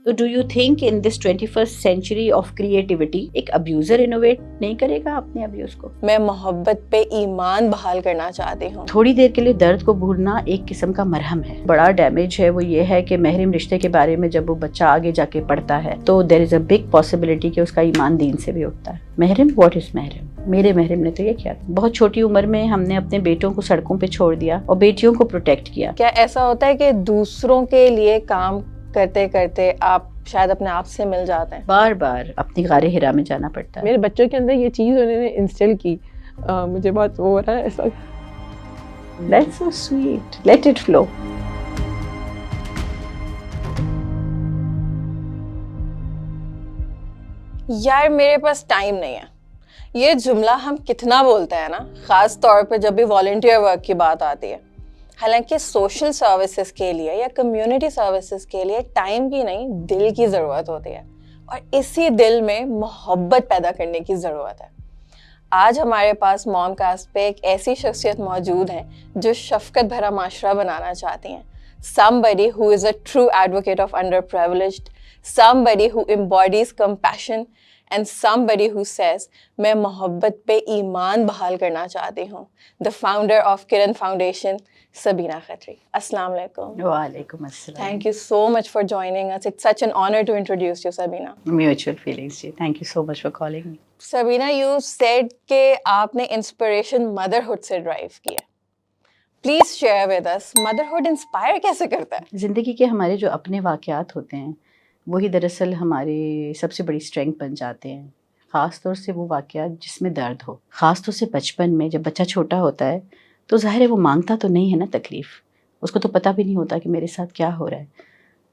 تو do you think in this 21st century of creativity ایک abuser innovate نہیں کرے گا اپنے ابیوز کو؟ میں محبت پہ ایمان بحال کرنا چاہتی ہوں. تھوڑی دیر کے لیے درد کو بھولنا ایک قسم کا مرہم ہے. بڑا ڈیمیج ہے وہ یہ ہے کہ محرم رشتے کے بارے میں جب وہ بچہ آگے جا کے پڑھتا ہے تو there is a big possibility کہ اس کا ایمان دین سے بھی اٹھتا ہے. محرم واٹ از محرم؟ میرے محرم نے تو یہ کیا تھا. بہت چھوٹی عمر میں ہم نے اپنے بیٹوں کو سڑکوں پہ چھوڑ دیا اور بیٹیوں کو پروٹیکٹ کیا. کیا ایسا ہوتا ہے کہ دوسروں کے لیے کام کرتے کرتے آپ شاید اپنے آپ سے مل جاتے ہیں؟ بار بار اپنی غار ہرا میں جانا پڑتا ہے. میرے بچوں کے اندر یہ چیز انہوں نے انسٹل کی. مجھے بہت وہ ہو رہا ہے ایسا. That's so sweet. Let it flow. یار میرے پاس ٹائم نہیں ہے. یہ جملہ ہم کتنا بولتے ہیں نا, خاص طور پہ جب بھی والنٹیئر ورک کی بات آتی ہے. حالانکہ سوشل سروسز کے لیے یا کمیونٹی سروسز کے لیے ٹائم کی نہیں, دل کی ضرورت ہوتی ہے, اور اسی دل میں محبت پیدا کرنے کی ضرورت ہے. آج ہمارے پاس موم کاسٹ پہ ایک ایسی شخصیت موجود ہے جو شفقت بھرا معاشرہ بنانا چاہتی ہیں. Somebody who is a true advocate of underprivileged, somebody who embodies compassion, and somebody who says میں محبت پہ ایمان بحال کرنا چاہتی ہوں. The founder of Kiran Foundation, Sabina Khatri. Assalamu alaikum. وعلیکم السلام. Thank you so much for joining us. It's such an honor to introduce you, Sabina. Mutual feelings G. Thank you so much for calling me. Sabina, you said کہ آپ نے inspiration motherhood سے drive کی ہے. Please share with us, motherhood inspire کیسے کرتا ہے؟ زندگی کے ہمارے جو اپنے واقعات ہوتے ہیں وہی دراصل ہماری سب سے بڑی اسٹرینگتھ بن جاتے ہیں. خاص طور سے وہ واقعات جس میں درد ہو. خاص طور سے بچپن میں جب بچہ چھوٹا ہوتا ہے تو ظاہر ہے وہ مانگتا تو نہیں ہے نا تکلیف, اس کو تو پتہ بھی نہیں ہوتا کہ میرے ساتھ کیا ہو رہا ہے,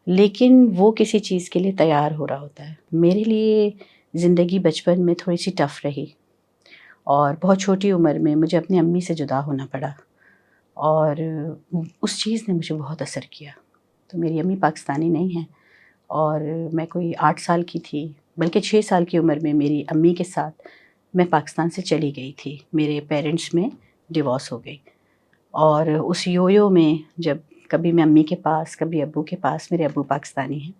لیکن وہ کسی چیز کے لیے تیار ہو رہا ہوتا ہے. میرے لیے زندگی بچپن میں تھوڑی سی ٹف رہی اور بہت چھوٹی عمر میں مجھے اپنی امی سے جدا ہونا پڑا, اور اس چیز نے مجھے بہت اثر کیا. تو میری امی پاکستانی نہیں ہیں اور میں کوئی 8 سال کی تھی, بلکہ 6 سال کی عمر میں میری امی کے ساتھ میں پاکستان سے چلی گئی تھی. میرے پیرنٹس میں ڈیورس ہو گئی, اور اس یو میں جب کبھی میں امی کے پاس کبھی ابو کے پاس, میرے ابو پاکستانی ہیں,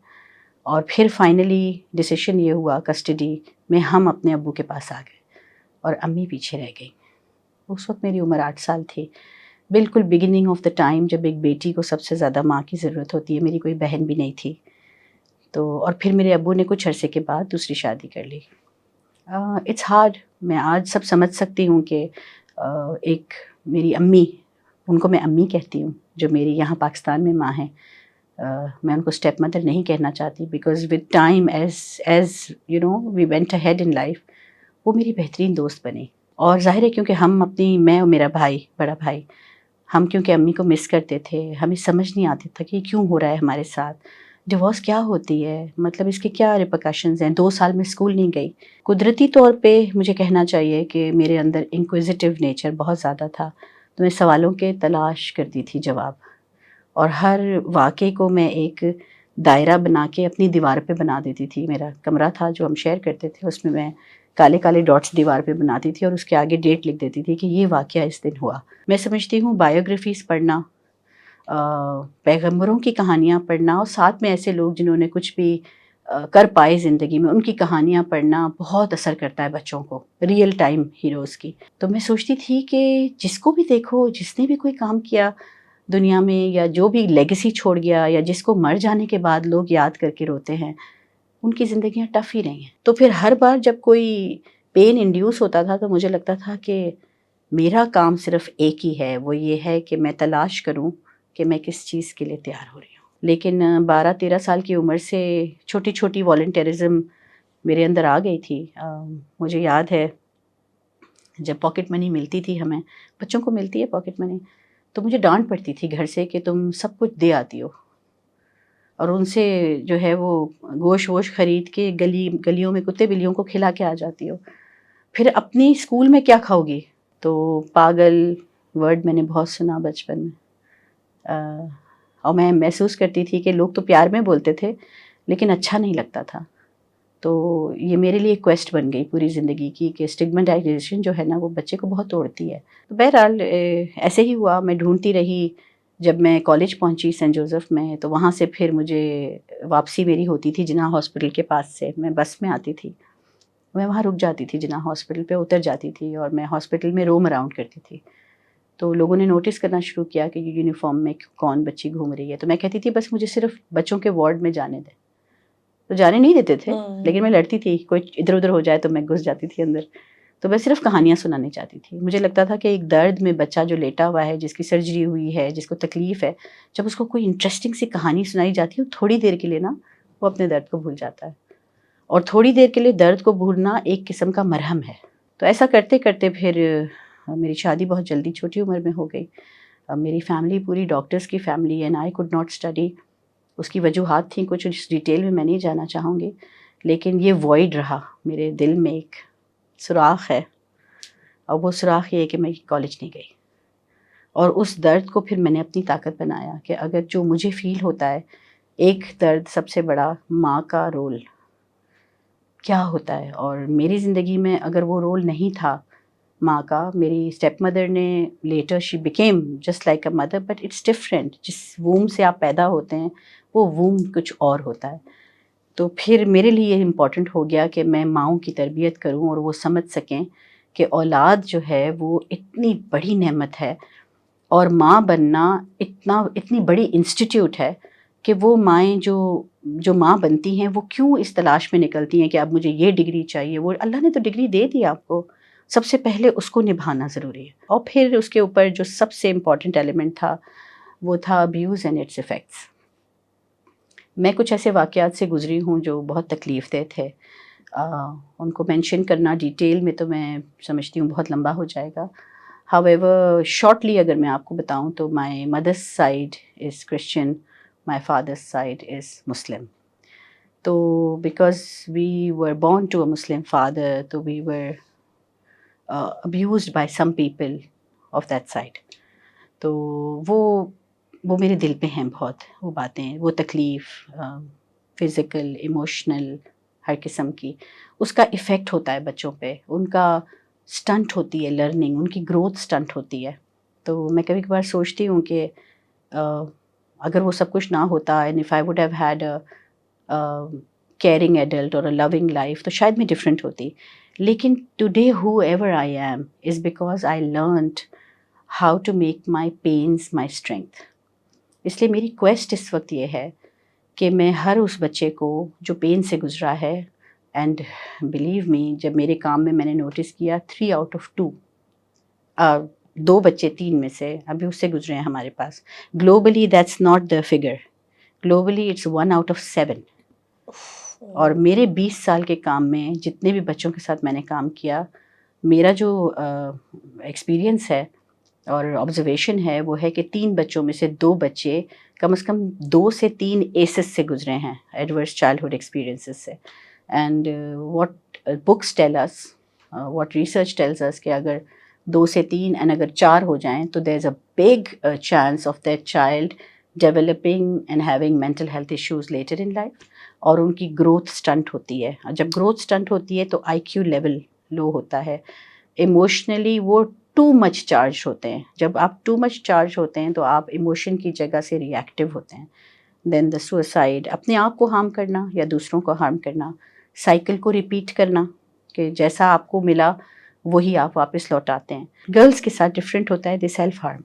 اور پھر فائنلی ڈیسیشن یہ ہوا کسٹڈی میں ہم اپنے ابو کے پاس آ گئے اور امی پیچھے رہ گئی. اس وقت میری عمر 8 سال تھی, بالکل بگننگ آف دا ٹائم جب ایک بیٹی کو سب سے زیادہ ماں کی ضرورت ہوتی ہے. میری کوئی بہن بھی نہیں تھی. تو اور پھر میرے ابو نے کچھ عرصے کے بعد دوسری شادی کر لی. It's hard. میں آج سب سمجھ سکتی ہوں کہ ایک میری امی, ان کو میں امی کہتی ہوں, جو میری یہاں پاکستان میں ماں ہیں. میں ان کو اسٹیپ مدر نہیں کہنا چاہتی because with time as you know we went ahead in life, وہ میری بہترین دوست بنی. اور ظاہر ہے کیونکہ ہم اپنی, میں اور میرا بھائی, بڑا بھائی, ہم کیونکہ امی کو مس کرتے تھے, ہمیں سمجھ نہیں آتا تھا کہ یہ کیوں ہو رہا ہے ہمارے ساتھ, ڈیورس کیا ہوتی ہے, مطلب اس کے کیا ریپرکشنز ہیں. 2 سال میں اسکول نہیں گئی. قدرتی طور پہ مجھے کہنا چاہیے کہ میرے اندر انکویزیٹیو نیچر بہت زیادہ تھا, تو میں سوالوں کے تلاش کرتی تھی جواب, اور ہر واقعے کو میں ایک دائرہ بنا کے اپنی دیوار پہ بنا دیتی تھی. میرا کمرہ تھا جو ہم شیئر کرتے تھے, اس میں کالے کالے ڈاٹس دیوار پہ بناتی تھی اور اس کے آگے ڈیٹ لکھ دیتی تھی کہ یہ واقعہ اس دن ہوا. میں سمجھتی ہوں بایوگرافیز پڑھنا, پیغمبروں کی کہانیاں پڑھنا, اور ساتھ میں ایسے لوگ جنہوں نے کچھ بھی کر پائے زندگی میں, ان کی کہانیاں پڑھنا بہت اثر کرتا ہے بچوں کو, ریئل ٹائم ہیروز کی. تو میں سوچتی تھی کہ جس کو بھی دیکھو, جس نے بھی کوئی کام کیا دنیا میں, یا جو بھی لیگیسی چھوڑ گیا, یا جس کو مر جانے کے بعد لوگ یاد کر کے روتے ہیں, ان کی زندگیاں ٹف ہی رہی ہیں. تو پھر ہر بار جب کوئی پین انڈیوس ہوتا تھا تو مجھے لگتا تھا کہ میرا کام صرف ایک ہی ہے, وہ یہ ہے کہ میں تلاش کروں کہ میں کس چیز کے لیے تیار ہو رہی ہوں. لیکن 12-13 سال کی عمر سے چھوٹی چھوٹی والنٹیرزم میرے اندر آ گئی تھی. مجھے یاد ہے جب پاکٹ منی ملتی تھی, ہمیں بچوں کو ملتی ہے پاکٹ منی, تو مجھے ڈانٹ پڑتی تھی گھر سے کہ تم سب کچھ دے آتی ہو, اور ان سے جو ہے وہ گوشت ووش خرید کے گلیوں میں کتے بلیوں کو کھلا کے آ جاتی ہو. پھر اپنی اسکول میں کیا کھاؤ گی؟ تو پاگل ورڈ میں نے بہت سنا بچپن میں, اور میں محسوس کرتی تھی کہ لوگ تو پیار میں بولتے تھے لیکن اچھا نہیں لگتا تھا. تو یہ میرے لیے ایک کویسٹ بن گئی پوری زندگی کی کہ اسٹگماٹائزیشن جو ہے نا وہ بچے کو بہت توڑتی ہے. تو بہرحال ایسے ہی ہوا, میں ڈھونڈتی رہی جب میں کالج پہنچی سینٹ جوزف میں تو وہاں سے پھر مجھے واپسی میری ہوتی تھی جناح ہاسپٹل کے پاس سے. میں بس میں آتی تھی, میں وہاں رک جاتی تھی, جناح ہاسپٹل پہ اتر جاتی تھی اور میں ہاسپٹل میں روم اراؤنڈ کرتی تھی. تو لوگوں نے نوٹس کرنا شروع کیا کہ یہ یونیفارم میں کون بچی گھوم رہی ہے. تو میں کہتی تھی بس مجھے صرف بچوں کے وارڈ میں جانے دیں. تو جانے نہیں دیتے تھے, لیکن میں لڑتی تھی, کوئی ادھر ادھر ہو جائے تو میں گھس جاتی تھی اندر. تو میں صرف کہانیاں سنانے چاہتی تھی. مجھے لگتا تھا کہ ایک درد میں بچہ جو لیٹا ہوا ہے, جس کی سرجری ہوئی ہے, جس کو تکلیف ہے, جب اس کو کوئی انٹرسٹنگ سی کہانی سنائی جاتی ہے تھوڑی دیر کے لیے نا وہ اپنے درد کو بھول جاتا ہے. اور تھوڑی دیر کے لیے درد کو بھولنا ایک قسم کا مرہم ہے. تو ایسا کرتے کرتے پھر میری شادی بہت جلدی چھوٹی عمر میں ہو گئی. میری فیملی پوری ڈاکٹرس کی family and I could not study. اس کی وجوہات تھیں کچھ, اس ڈیٹیل میں نہیں جانا چاہوں گی, لیکن یہ وائڈ رہا میرے دل میں, ایک سوراخ ہے, اور وہ سوراخ یہ ہے کہ میں کالج نہیں گئی. اور اس درد کو پھر میں نے اپنی طاقت بنایا کہ اگر جو مجھے فیل ہوتا ہے, ایک درد سب سے بڑا ماں کا رول کیا ہوتا ہے, اور میری زندگی میں اگر وہ رول نہیں تھا ماں کا, میری اسٹیپ مدر نے later she became just like a mother but it's different. جس ووم سے آپ پیدا ہوتے ہیں وہ ووم کچھ اور ہوتا ہے. تو پھر میرے لیے یہ امپورٹنٹ ہو گیا کہ میں ماؤں کی تربیت کروں اور وہ سمجھ سکیں کہ اولاد جو ہے وہ اتنی بڑی نعمت ہے, اور ماں بننا اتنی بڑی انسٹیٹیوٹ ہے کہ وہ مائیں جو ماں بنتی ہیں وہ کیوں اس تلاش میں نکلتی ہیں کہ اب مجھے یہ ڈگری چاہیے. وہ اللہ نے تو ڈگری دے دی آپ کو, سب سے پہلے اس کو نبھانا ضروری ہے. اور پھر اس کے اوپر جو سب سے امپورٹنٹ ایلیمنٹ تھا وہ تھا ابیوز اینڈ اٹس ایفیکٹس. میں کچھ ایسے واقعات سے گزری ہوں جو بہت تکلیف دہ تھے. ان کو مینشن کرنا ڈیٹیل میں تو میں سمجھتی ہوں بہت لمبا ہو جائے گا. However, shortly اگر میں آپ کو بتاؤں تو my mother's side is Christian, my father's side is Muslim. تو because we were born to a Muslim father, تو we were abused by some people of that side. تو وہ میرے دل پہ ہیں بہت وہ باتیں, وہ تکلیف فزیکل ایموشنل ہر قسم کی, اس کا ایفیکٹ ہوتا ہے بچوں پہ. ان کا سٹنٹ ہوتی ہے لرننگ, ان کی گروتھ سٹنٹ ہوتی ہے. تو میں کبھی کبھار سوچتی ہوں کہ اگر وہ سب کچھ نہ ہوتا, and if I would have had caring adult اور لونگ لائف, تو شاید میں ڈفرینٹ ہوتی. لیکن today however I am is because I learned how to make my pains my strength. اس لیے میری کویسٹ اس وقت یہ ہے کہ میں ہر اس بچے کو جو پین سے گزرا ہے, اینڈ بلیو می جب میرے کام میں نے نوٹس کیا 3 out of 2 2 بچے 3 میں سے ابھی اس سے گزرے ہیں ہمارے پاس. Globally that's not the figure, globally it's 1 out of 7. اور میرے 20 سال کے کام میں جتنے بھی بچوں کے ساتھ میں نے کام کیا, میرا جو ایکسپیرئنس ہے اور آبزرویشن ہے وہ ہے کہ 3 بچوں میں سے 2 بچے کم از کم 2 سے 3 ایسز سے گزرے ہیں, ایڈورس چائلڈہڈ ایکسپیرئنسز سے. And what books tell us, what research tells us کہ اگر 2 سے 3 اینڈ اگر 4 ہو جائیں تو there is a big chance of that child developing and having mental health issues later in life, اور ان کی گروتھ سٹنٹ ہوتی ہے. جب گروتھ سٹنٹ ہوتی ہے تو آئی کیو لیول لو ہوتا ہے, ایموشنلی وہ ٹو مچ چارج ہوتے ہیں. جب آپ ٹو مچ چارج ہوتے ہیں تو آپ ایموشن کی جگہ سے ری ایکٹیو ہوتے ہیں. دین دا سوسائڈ, اپنے آپ کو ہارم کرنا یا دوسروں کو ہارم کرنا, سائیکل کو ریپیٹ کرنا کہ جیسا آپ کو ملا وہی آپ واپس لوٹاتے ہیں. گرلس کے ساتھ ڈفرینٹ ہوتا ہے, دے سیلف ہارم,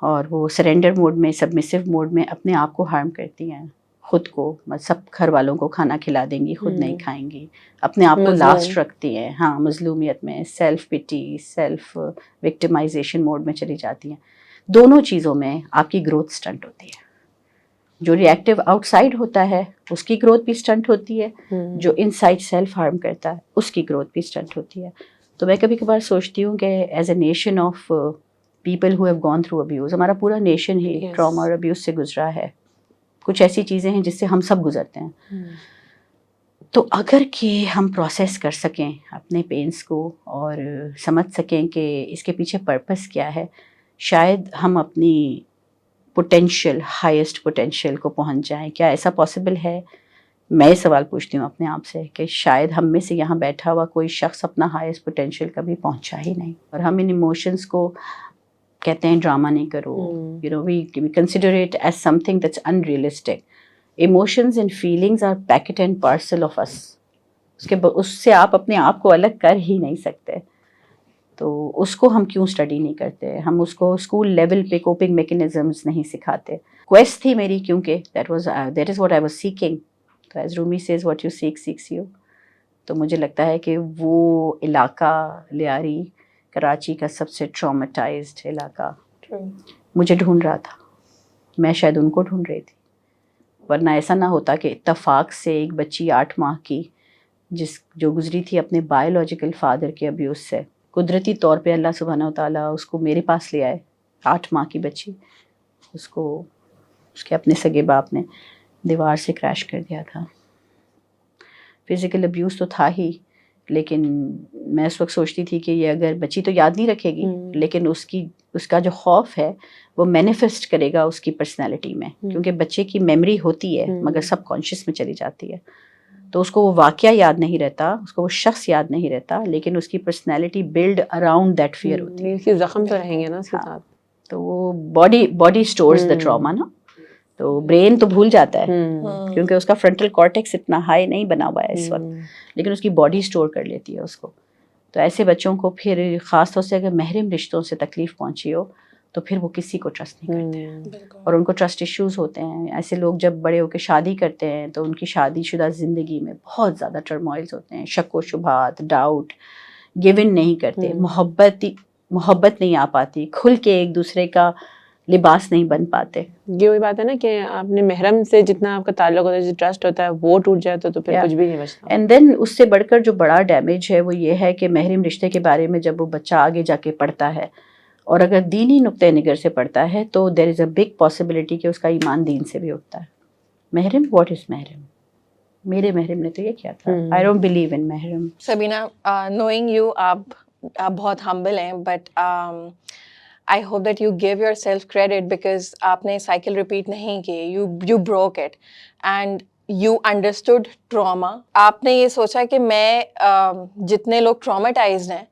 اور وہ سرینڈر موڈ میں سبمسو موڈ میں اپنے آپ کو ہارم کرتی ہیں, خود کو, سب گھر والوں کو کھانا کھلا دیں گی, خود نہیں کھائیں گی, اپنے آپ کو لاسٹ رکھتی ہیں. ہاں, مظلومیت میں, سیلف پٹی, سیلف وکٹمائزیشن موڈ میں چلی جاتی ہیں. دونوں چیزوں میں آپ کی گروتھ سٹنٹ ہوتی ہے. جو ری ایکٹیو آؤٹ سائڈ ہوتا ہے اس کی گروتھ بھی سٹنٹ ہوتی ہے, جو ان سائڈ سیلف ہارم کرتا ہے اس کی گروتھ بھی سٹنٹ ہوتی ہے. تو میں کبھی کبھار سوچتی ہوں کہ as a nation of people who have gone through abuse, ہمارا پورا نیشن ہی ٹراما اور ابیوز سے گزرا ہے. کچھ ایسی چیزیں ہیں جس سے ہم سب گزرتے ہیں. تو اگر کہ ہم پروسیس کر سکیں اپنے پینس کو اور سمجھ سکیں کہ اس کے پیچھے پرپس کیا ہے, شاید ہم اپنی پوٹینشیل, ہائیسٹ پوٹینشیل کو پہنچ جائیں. کیا ایسا پاسبل ہے؟ میں سوال پوچھتی ہوں اپنے آپ سے کہ شاید ہم میں سے یہاں بیٹھا ہوا کوئی شخص اپنا ہائیسٹ پوٹینشیل کبھی پہنچا ہی نہیں, اور ہم ان ایموشنس کو کہتے ہیں ڈرامہ نہیں کرو, you know, we consider it as something that's unrealistic. Emotions and feelings are packet and parcel of us. اس سے آپ اپنے آپ کو الگ کر ہی نہیں سکتے. تو اس کو ہم کیوں اسٹڈی نہیں کرتے, ہم اس کو اسکول لیول پہ کوپنگ میکینزمز نہیں سکھاتے. کویسٹ تھی میری, کیونکہ that is what I was seeking. تو as Rumi says what you seek seeks you. تو مجھے لگتا ہے کہ وہ علاقہ لیاری کراچی کا سب سے ٹراماٹائزڈ علاقہ مجھے ڈھونڈ رہا تھا, میں شاید ان کو ڈھونڈ رہی تھی. ورنہ ایسا نہ ہوتا کہ اتفاق سے ایک بچی 8 ماہ کی جو گزری تھی اپنے بایولوجیکل فادر کے ابیوز سے, قدرتی طور پہ اللہ سبحانہ و تعالیٰ اس کو میرے پاس لے آئے. 8 ماہ کی بچی, اس کو اس کے اپنے سگے باپ نے دیوار سے کریش کر دیا تھا. فزیکل ابیوز تو تھا ہی, لیکن میں اس وقت سوچتی تھی کہ یہ اگر بچی تو یاد نہیں رکھے گی, لیکن اس کا جو خوف ہے وہ مینیفیسٹ کرے گا اس کی پرسنالٹی میں, کیونکہ بچے کی میموری ہوتی ہے مگر سب کانشیس میں چلی جاتی ہے. تو اس کو وہ واقعہ یاد نہیں رہتا, اس کو وہ شخص یاد نہیں رہتا, لیکن اس کی personality build around that fear ہوتی ہے. اس کے زخم تو رہیں گے نا اس کے ساتھ. تو وہ باڈی اسٹورز دا ٹراما نا. تو برین تو بھول جاتا ہے کیونکہ اس کا فرنٹل کارٹیکس اتنا ہائی نہیں بنا ہوا ہے اس وقت, لیکن اس کی باڈی اسٹور کر لیتی ہے اس کو. تو ایسے بچوں کو پھر خاص طور سے اگر محرم رشتوں سے تکلیف پہنچی ہو تو پھر وہ کسی کو ٹرسٹ نہیں کرتے, اور ان کو ٹرسٹ ایشوز ہوتے ہیں. ایسے لوگ جب بڑے ہو کے شادی کرتے ہیں تو ان کی شادی شدہ زندگی میں بہت زیادہ ٹرموائلز ہوتے ہیں, شک و شبہات, ڈاؤٹ, گیون نہیں کرتے, محبت نہیں آ پاتی, کھل کے ایک دوسرے کا لباس نہیں بن پاتے. یہ وہی بات ہے نا کہ آپ نے محرم سے جتنا آپ کا تعلق ہوتا ہے, ٹرسٹ ہوتا ہے, وہ ٹوٹ جائے تو پھر کچھ بھی نہیں بچتا. اینڈ دین اس سے بڑھ کر جو بڑا ڈیمیج ہے وہ یہ ہے کہ محرم رشتے کے بارے میں جب وہ بچہ آگے جا کے پڑھتا ہے, اور اگر دینی نقطۂ نظر سے پڑھتا ہے تو there is a big possibility کہ اس کا ایمان دین سے بھی اٹھتا ہے. محرم, واٹ از محرم؟ میرے محرم نے تو یہ کیا تھا. آئی ڈونٹ بلیو ان محرم. سبینہ, نوئنگ یو, آپ بہت ہمبل ہیں, but I hope that you give yourself credit because آپ نے سائیکل ریپیٹ نہیں کی, you broke it and you understood trauma. آپ نے یہ سوچا کہ میں جتنے لوگ traumatized ہیں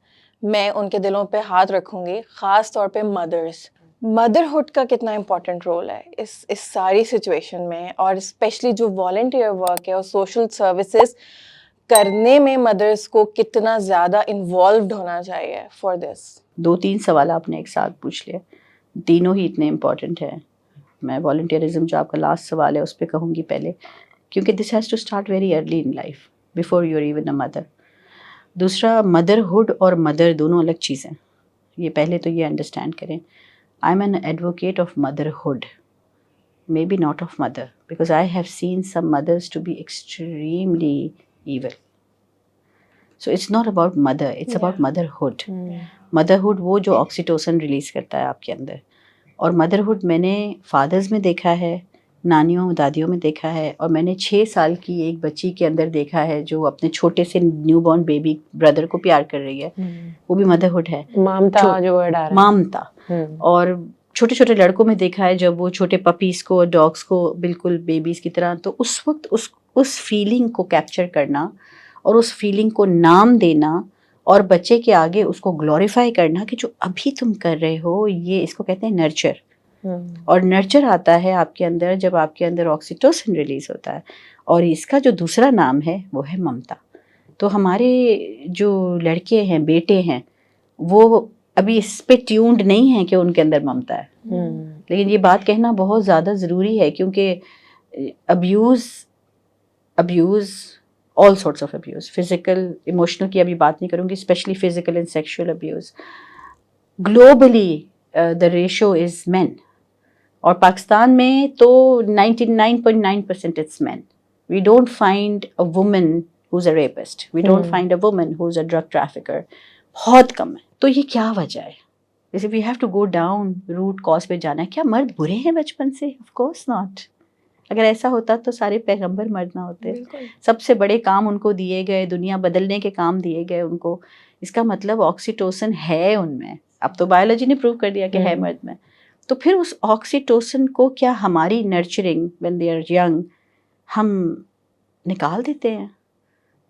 میں ان کے دلوں پہ ہاتھ رکھوں گی, خاص طور پہ مدرہڈ کا کتنا امپورٹنٹ رول ہے اس ساری سچویشن میں, اور اسپیشلی جو والنٹیئر ورک ہے اور سوشل سروسز کرنے میں مدرس کو کتنا زیادہ انوالوڈ ہونا چاہیے فار دس. 2-3 سوال آپ نے ایک ساتھ پوچھ لیا, تینوں ہی اتنے امپورٹنٹ ہیں. میں والنٹیئرزم جو آپ کا لاسٹ سوال ہے اس پہ کہوں گی پہلے, کیونکہ this has to start very early in life before you are even a mother. دوسرا, مدرہڈ اور مدر دونوں الگ چیزیں, یہ پہلے تو یہ انڈرسٹینڈ کریں. I am an advocate of motherhood, maybe not of mother, because I have seen some mothers to be extremely evil. So it's not about mother, it's about motherhood. Motherhood وہ جو oxytocin release کرتا ہے آپ کے اندر, اور motherhood میں نے fathers میں دیکھا ہے, نانیوں دادیوں میں دیکھا ہے, اور میں نے 6 سال کی ایک بچی کے اندر دیکھا ہے جو اپنے چھوٹے سے نیو بورن بیبی بردر کو پیار کر رہی ہے, وہ بھی مدرہڈ ہے. مامتا جو ورڈ آ رہا ہے, مامتا. اور چھوٹے چھوٹے لڑکوں میں دیکھا ہے جب وہ چھوٹے پپیز کو, ڈاگس کو بالکل بیبیز کی طرح, تو اس وقت اس فیلنگ کو کیپچر کرنا اور اس فیلنگ کو نام دینا اور بچے کے آگے اس کو گلوریفائی کرنا کہ جو ابھی تم کر رہے ہو, یہ اس کو کہتے ہیں نرچر. اور نرچر آتا ہے آپ کے اندر جب آپ کے اندر آکسیٹوسن ریلیز ہوتا ہے, اور اس کا جو دوسرا نام ہے وہ ہے ممتا. تو ہمارے جو لڑکے ہیں, بیٹے ہیں, وہ ابھی اس پہ ٹیونڈ نہیں ہیں کہ ان کے اندر ممتا ہے. لیکن یہ بات کہنا بہت زیادہ ضروری ہے, کیونکہ abuse all sorts of abuse, physical, emotional کی ابھی بات نہیں کروں گی, especially physical and sexual abuse. Globally, the ratio is men. اور پاکستان میں تو 99.9% it's men. We don't find a woman who's a rapist. We don't find a woman who's a drug trafficker. بہت کم ہے. تو یہ کیا وجہ ہے؟ جیسے we have to go down root cause پہ جانا ہے. کیا مرد برے ہیں بچپن سے؟ Of course not. اگر ایسا ہوتا تو سارے پیغمبر مرد نہ ہوتے. سب سے بڑے کام ان کو دیے گئے, دنیا بدلنے کے کام دیے گئے ان کو. اس کا مطلب آکسیٹوسن ہے ان میں. اب تو بایولوجی نے پروو کر دیا کہ ہے مرد میں. تو پھر اس آکسیٹوسن کو کیا ہماری nurturing when they are young ہم نکال دیتے ہیں,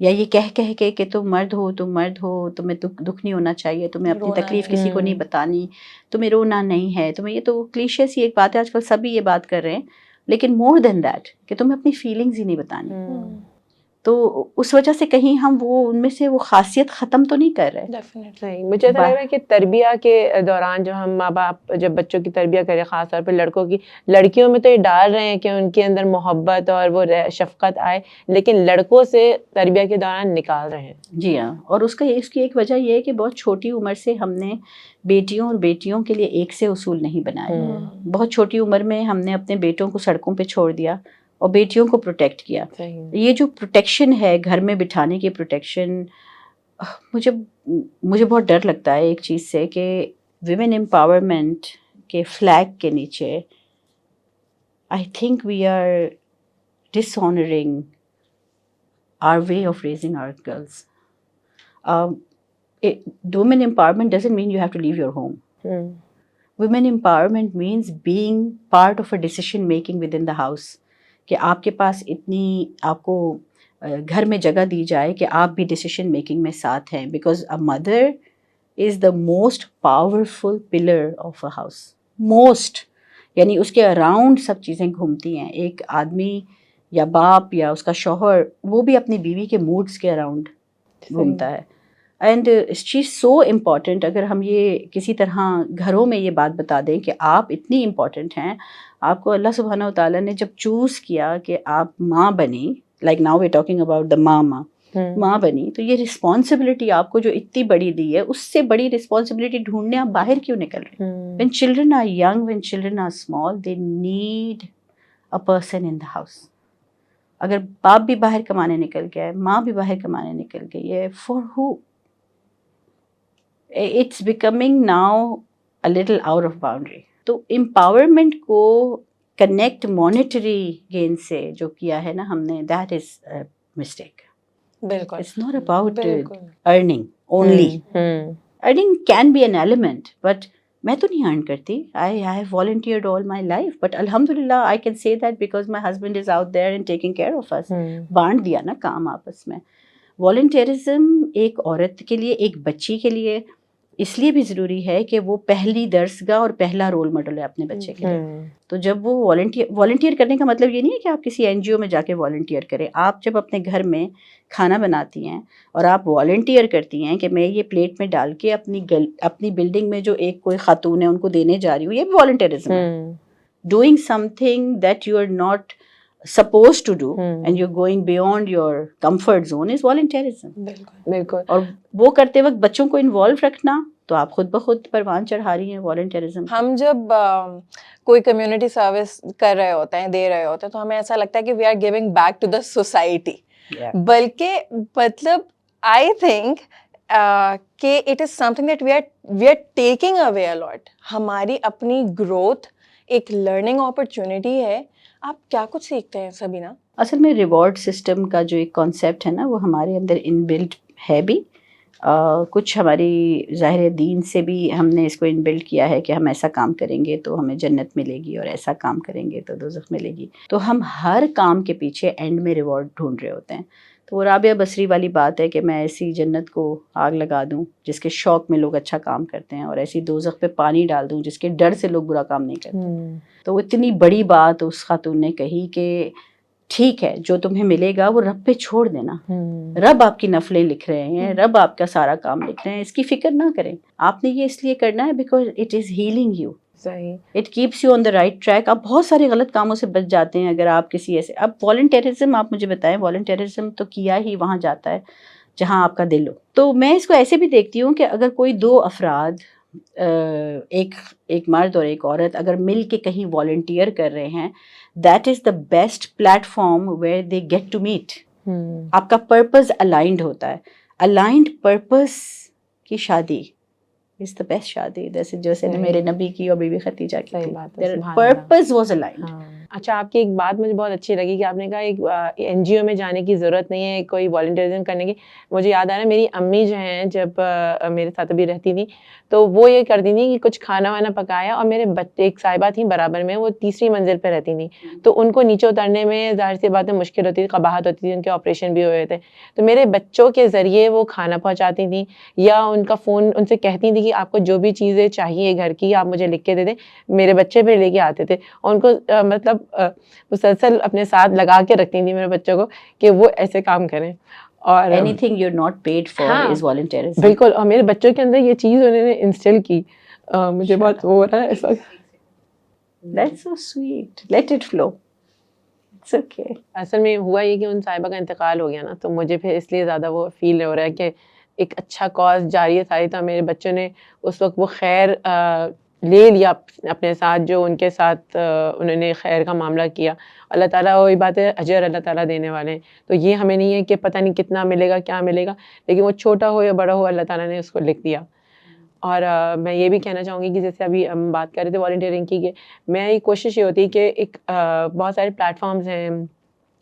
یا یہ کہہ کے کہ تم مرد ہو تمہیں دکھ نہیں ہونا چاہیے, تمہیں اپنی تکلیف کسی کو نہیں بتانی, تمہیں رونا نہیں ہے, تمہیں, یہ تو کلیشے سی ایک بات ہے, آج کل سبھی یہ بات کر رہے ہیں, لیکن مور دین دیٹ کہ تمہیں اپنی فیلنگز ہی نہیں بتانی. تو اس وجہ سے کہیں ہم وہ ان میں سے وہ خاصیت ختم تو نہیں کر رہے. صحیح. مجھے ایسا لگ رہا ہے کہ تربیہ کے دوران جو ہم ماں باپ جب بچوں کی تربیت کریں, خاص طور پہ لڑکوں کی, لڑکیوں میں تو یہ ڈال رہے ہیں کہ ان کے اندر محبت اور وہ شفقت آئے, لیکن لڑکوں سے تربیت کے دوران نکال رہے ہیں. جی ہاں, اور اس کی ایک وجہ یہ ہے کہ بہت چھوٹی عمر سے ہم نے بیٹیوں اور بیٹیوں کے لیے ایک سے اصول نہیں بنائے. بہت چھوٹی عمر میں ہم نے اپنے بیٹوں کو سڑکوں پہ چھوڑ دیا اور بیٹیوں کو پروٹیکٹ کیا. یہ جو پروٹیکشن ہے, گھر میں بٹھانے کی پروٹیکشن, مجھے بہت ڈر لگتا ہے ایک چیز سے کہ ویمن امپاورمنٹ کے فلیگ کے نیچے I think we are dishonouring our way of raising our girls. Women empowerment doesn't mean you have to leave your home. Women empowerment means being part of a decision making within the house. کہ آپ کے پاس اتنی آپ کو گھر میں جگہ دی جائے کہ آپ بھی ڈیسیشن میکنگ میں ساتھ ہیں, because a mother is the most powerful pillar of a house. most یعنی اس کے اراؤنڈ سب چیزیں گھومتی ہیں. ایک آدمی یا باپ یا اس کا شوہر وہ بھی اپنی بیوی کے موڈس کے اراؤنڈ گھومتا ہے. And she is so important. اگر ہم یہ کسی طرح گھروں میں یہ بات بتا دیں کہ آپ اتنی امپورٹنٹ ہیں, آپ کو اللہ سبحانہ و تعالیٰ نے جب چوز کیا کہ آپ ماں بنی, like now we talking about the ماں بنی, تو یہ رسپانسبلٹی آپ کو جو اتنی بڑی دی ہے, اس سے بڑی رسپانسبلٹی ڈھونڈنے آپ باہر کیوں نکل رہے ہیں؟ when children are young, when children are small, they need a person in the house. اگر باپ بھی باہر کمانے نکل گیا ہے, ماں بھی باہر کمانے نکل گئی ہے, for who? It's becoming now a little out of boundary. تو امپاورمنٹ کو کنیکٹ مانیٹری گین سے جو کیا ہے نا ہم نے, دیٹ از مسٹیک. بالکل, it's not about earning only. Earning can be an element, but میں تو نہیں ارن کرتی. I have volunteered all my life, but alhamdulillah I can say that because my husband is out there and taking care of us. بانٹ دیا نا کام آپس میں. والنٹیئرزم ایک عورت کے لیے, ایک بچی کے لیے اس لیے بھی ضروری ہے کہ وہ پہلی درسگاہ اور پہلا رول ماڈل ہے اپنے بچے کے لیے. تو جب وہ والنٹیئر کرنے کا مطلب یہ نہیں ہے کہ آپ کسی NGO میں جا کے والنٹیئر کریں. آپ جب اپنے گھر میں کھانا بناتی ہیں اور آپ والنٹیئر کرتی ہیں کہ میں یہ پلیٹ میں ڈال کے اپنی بلڈنگ میں جو ایک کوئی خاتون ہے ان کو دینے جا رہی ہوں, یہ بھی والنٹیئرزم ہے. Doing something that you are not supposed to do and you're going beyond your comfort zone is volunteerism. بالکل. اور وہ کرتے وقت بچوں کو انوالو رکھنا, تو آپ خود بخود پروان چڑھا رہی ہیں volunteerism. ہم جب کوئی کمیونٹی سروس کر رہے ہوتے ہیں, دے رہے ہوتے ہیں, تو ہمیں ایسا لگتا ہے کہ we are giving back to the society. بلکہ مطلب آئی تھنک کہ it is something that we are taking away a lot. ہماری اپنی گروتھ ایک لرننگ اپرچونٹی ہے. آپ کیا کچھ سیکھتے ہیں سبینہ؟ اصل میں ریوارڈ سسٹم کا جو ایک کانسیپٹ ہے نا, وہ ہمارے اندر ان بلڈ ہے بھی. کچھ ہماری ظاہر دین سے بھی ہم نے اس کو ان بلڈ کیا ہے کہ ہم ایسا کام کریں گے تو ہمیں جنت ملے گی, اور ایسا کام کریں گے تو دوزخ ملے گی. تو ہم ہر کام کے پیچھے اینڈ میں ریوارڈ ڈھونڈ رہے ہوتے ہیں. تو وہ رابعہ بصری والی بات ہے کہ میں ایسی جنت کو آگ لگا دوں جس کے شوق میں لوگ اچھا کام کرتے ہیں, اور ایسی دوزخ پہ پانی ڈال دوں جس کے ڈر سے لوگ برا کام نہیں کرتے. تو وہ اتنی بڑی بات اس خاتون نے کہی کہ ٹھیک ہے جو تمہیں ملے گا وہ رب پہ چھوڑ دینا. رب آپ کی نفلیں لکھ رہے ہیں, رب آپ کا سارا کام لکھ رہے ہیں, اس کی فکر نہ کریں. آپ نے یہ اس لیے کرنا ہے because it is healing you. صحیح. It keeps you on the right track. آپ بہت سارے غلط کاموں سے بچ جاتے ہیں اگر آپ کسی ایسے. اب والنٹیئرزم آپ مجھے بتائیں, والنٹیئرزم تو کیا ہی وہاں جاتا ہے جہاں آپ کا دل ہو. تو میں اس کو ایسے بھی دیکھتی ہوں کہ اگر کوئی دو افراد, ایک مرد اور ایک عورت, اگر مل کے کہیں والنٹیئر کر رہے ہیں, that is the best platform where they get to meet. آپ کا پرپز الائنڈ ہوتا ہے. الائنڈ پرپز کی شادی از دا بیسٹ شادی. جیسے میرے نبی کی اور بی بی خدیجہ کی تھی, پرپز واز الائنڈ. اچھا، آپ کی ایک بات مجھے بہت اچھی لگی کہ آپ نے کہا ایک NGO میں جانے کی ضرورت نہیں ہے کوئی والنٹیئرزم کرنے کی. مجھے یاد آ رہا ہے میری امی جو ہیں جب میرے ساتھ ابھی رہتی تھیں تو وہ یہ کرتی تھیں کہ کچھ کھانا وانا پکایا اور میرے بچے ایک صاحبہ تھیں برابر میں, وہ تیسری منزل پہ رہتی تھیں, تو ان کو نیچے اترنے میں ظاہر سی بات ہے مشکل ہوتی تھی, قباحت ہوتی تھی, ان کے آپریشن بھی ہوئے تھے, تو میرے بچوں کے ذریعے وہ کھانا پہنچاتی تھیں یا ان کا فون ان سے کہتی تھیں کہ آپ کو جو بھی چیزیں چاہیے گھر کی آپ مجھے لکھ کے دے دیں. میرے بچے پھر لے کے آتے تھے اور ان کو مطلب مسلسل اپنے ساتھ لگا کے رکھتی تھیں میرے بچوں کو کہ وہ ایسے کام کریں. اور anything you're not paid for is volunteerism. بالکل, اور میرے بچوں کے اندر یہ چیز انہوں نے انسٹل کی. مجھے بہت وہ ہو رہا ہے اس وقت. That's so sweet. Let it flow. It's okay. اصل میں ہوا یہ کہ ان صاحبہ کا انتقال ہو گیا نا, تو مجھے پھر اس لیے زیادہ وہ فیل ہو رہا ہے کہ ایک اچھا کاز جاری ساری تھا. میرے بچوں نے اس وقت وہ خیر لے لیا اپنے ساتھ, جو ان کے ساتھ انہوں نے خیر کا معاملہ کیا. اللہ تعالیٰ وہی بات ہے, اجر اللہ تعالیٰ دینے والے ہیں. تو یہ ہمیں نہیں ہے کہ پتہ نہیں کتنا ملے گا کیا ملے گا, لیکن وہ چھوٹا ہو یا بڑا ہو اللہ تعالیٰ نے اس کو لکھ دیا. اور میں یہ بھی کہنا چاہوں گی کہ جیسے ابھی ہم بات کر رہے تھے والنٹیئرنگ کی, کہ میری کوشش یہ ہوتی ہے کہ ایک بہت سارے پلیٹ فارمز ہیں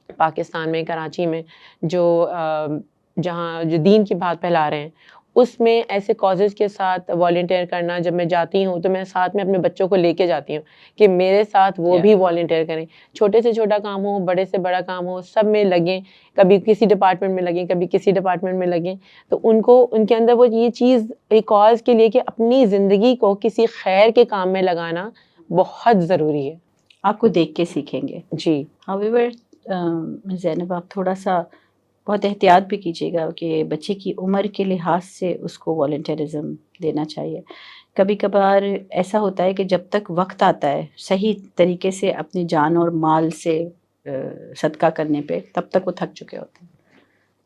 پاکستان میں, کراچی میں, جو جہاں جو دین کی بات پھیلا رہے ہیں, اس میں ایسے کازز کے ساتھ والنٹیئر کرنا. جب میں جاتی ہوں تو میں ساتھ میں اپنے بچوں کو لے کے جاتی ہوں کہ میرے ساتھ وہ بھی والنٹیئر کریں. چھوٹے سے چھوٹا کام ہو, بڑے سے بڑا کام ہو, سب میں لگیں. کبھی کسی ڈپارٹمنٹ میں لگیں, کبھی کسی ڈپارٹمنٹ میں لگیں. تو ان کو ان کے اندر وہ یہ چیز ایک کاز کے لیے کہ اپنی زندگی کو کسی خیر کے کام میں لگانا بہت ضروری ہے. آپ کو دیکھ کے سیکھیں گے. جی. however زینب, آپ تھوڑا سا بہت احتیاط بھی کیجیے گا کہ بچے کی عمر کے لحاظ سے اس کو والنٹیئرزم دینا چاہیے. کبھی کبھار ایسا ہوتا ہے کہ جب تک وقت آتا ہے صحیح طریقے سے اپنی جان اور مال سے صدقہ کرنے پہ, تب تک وہ تھک چکے ہوتے ہیں,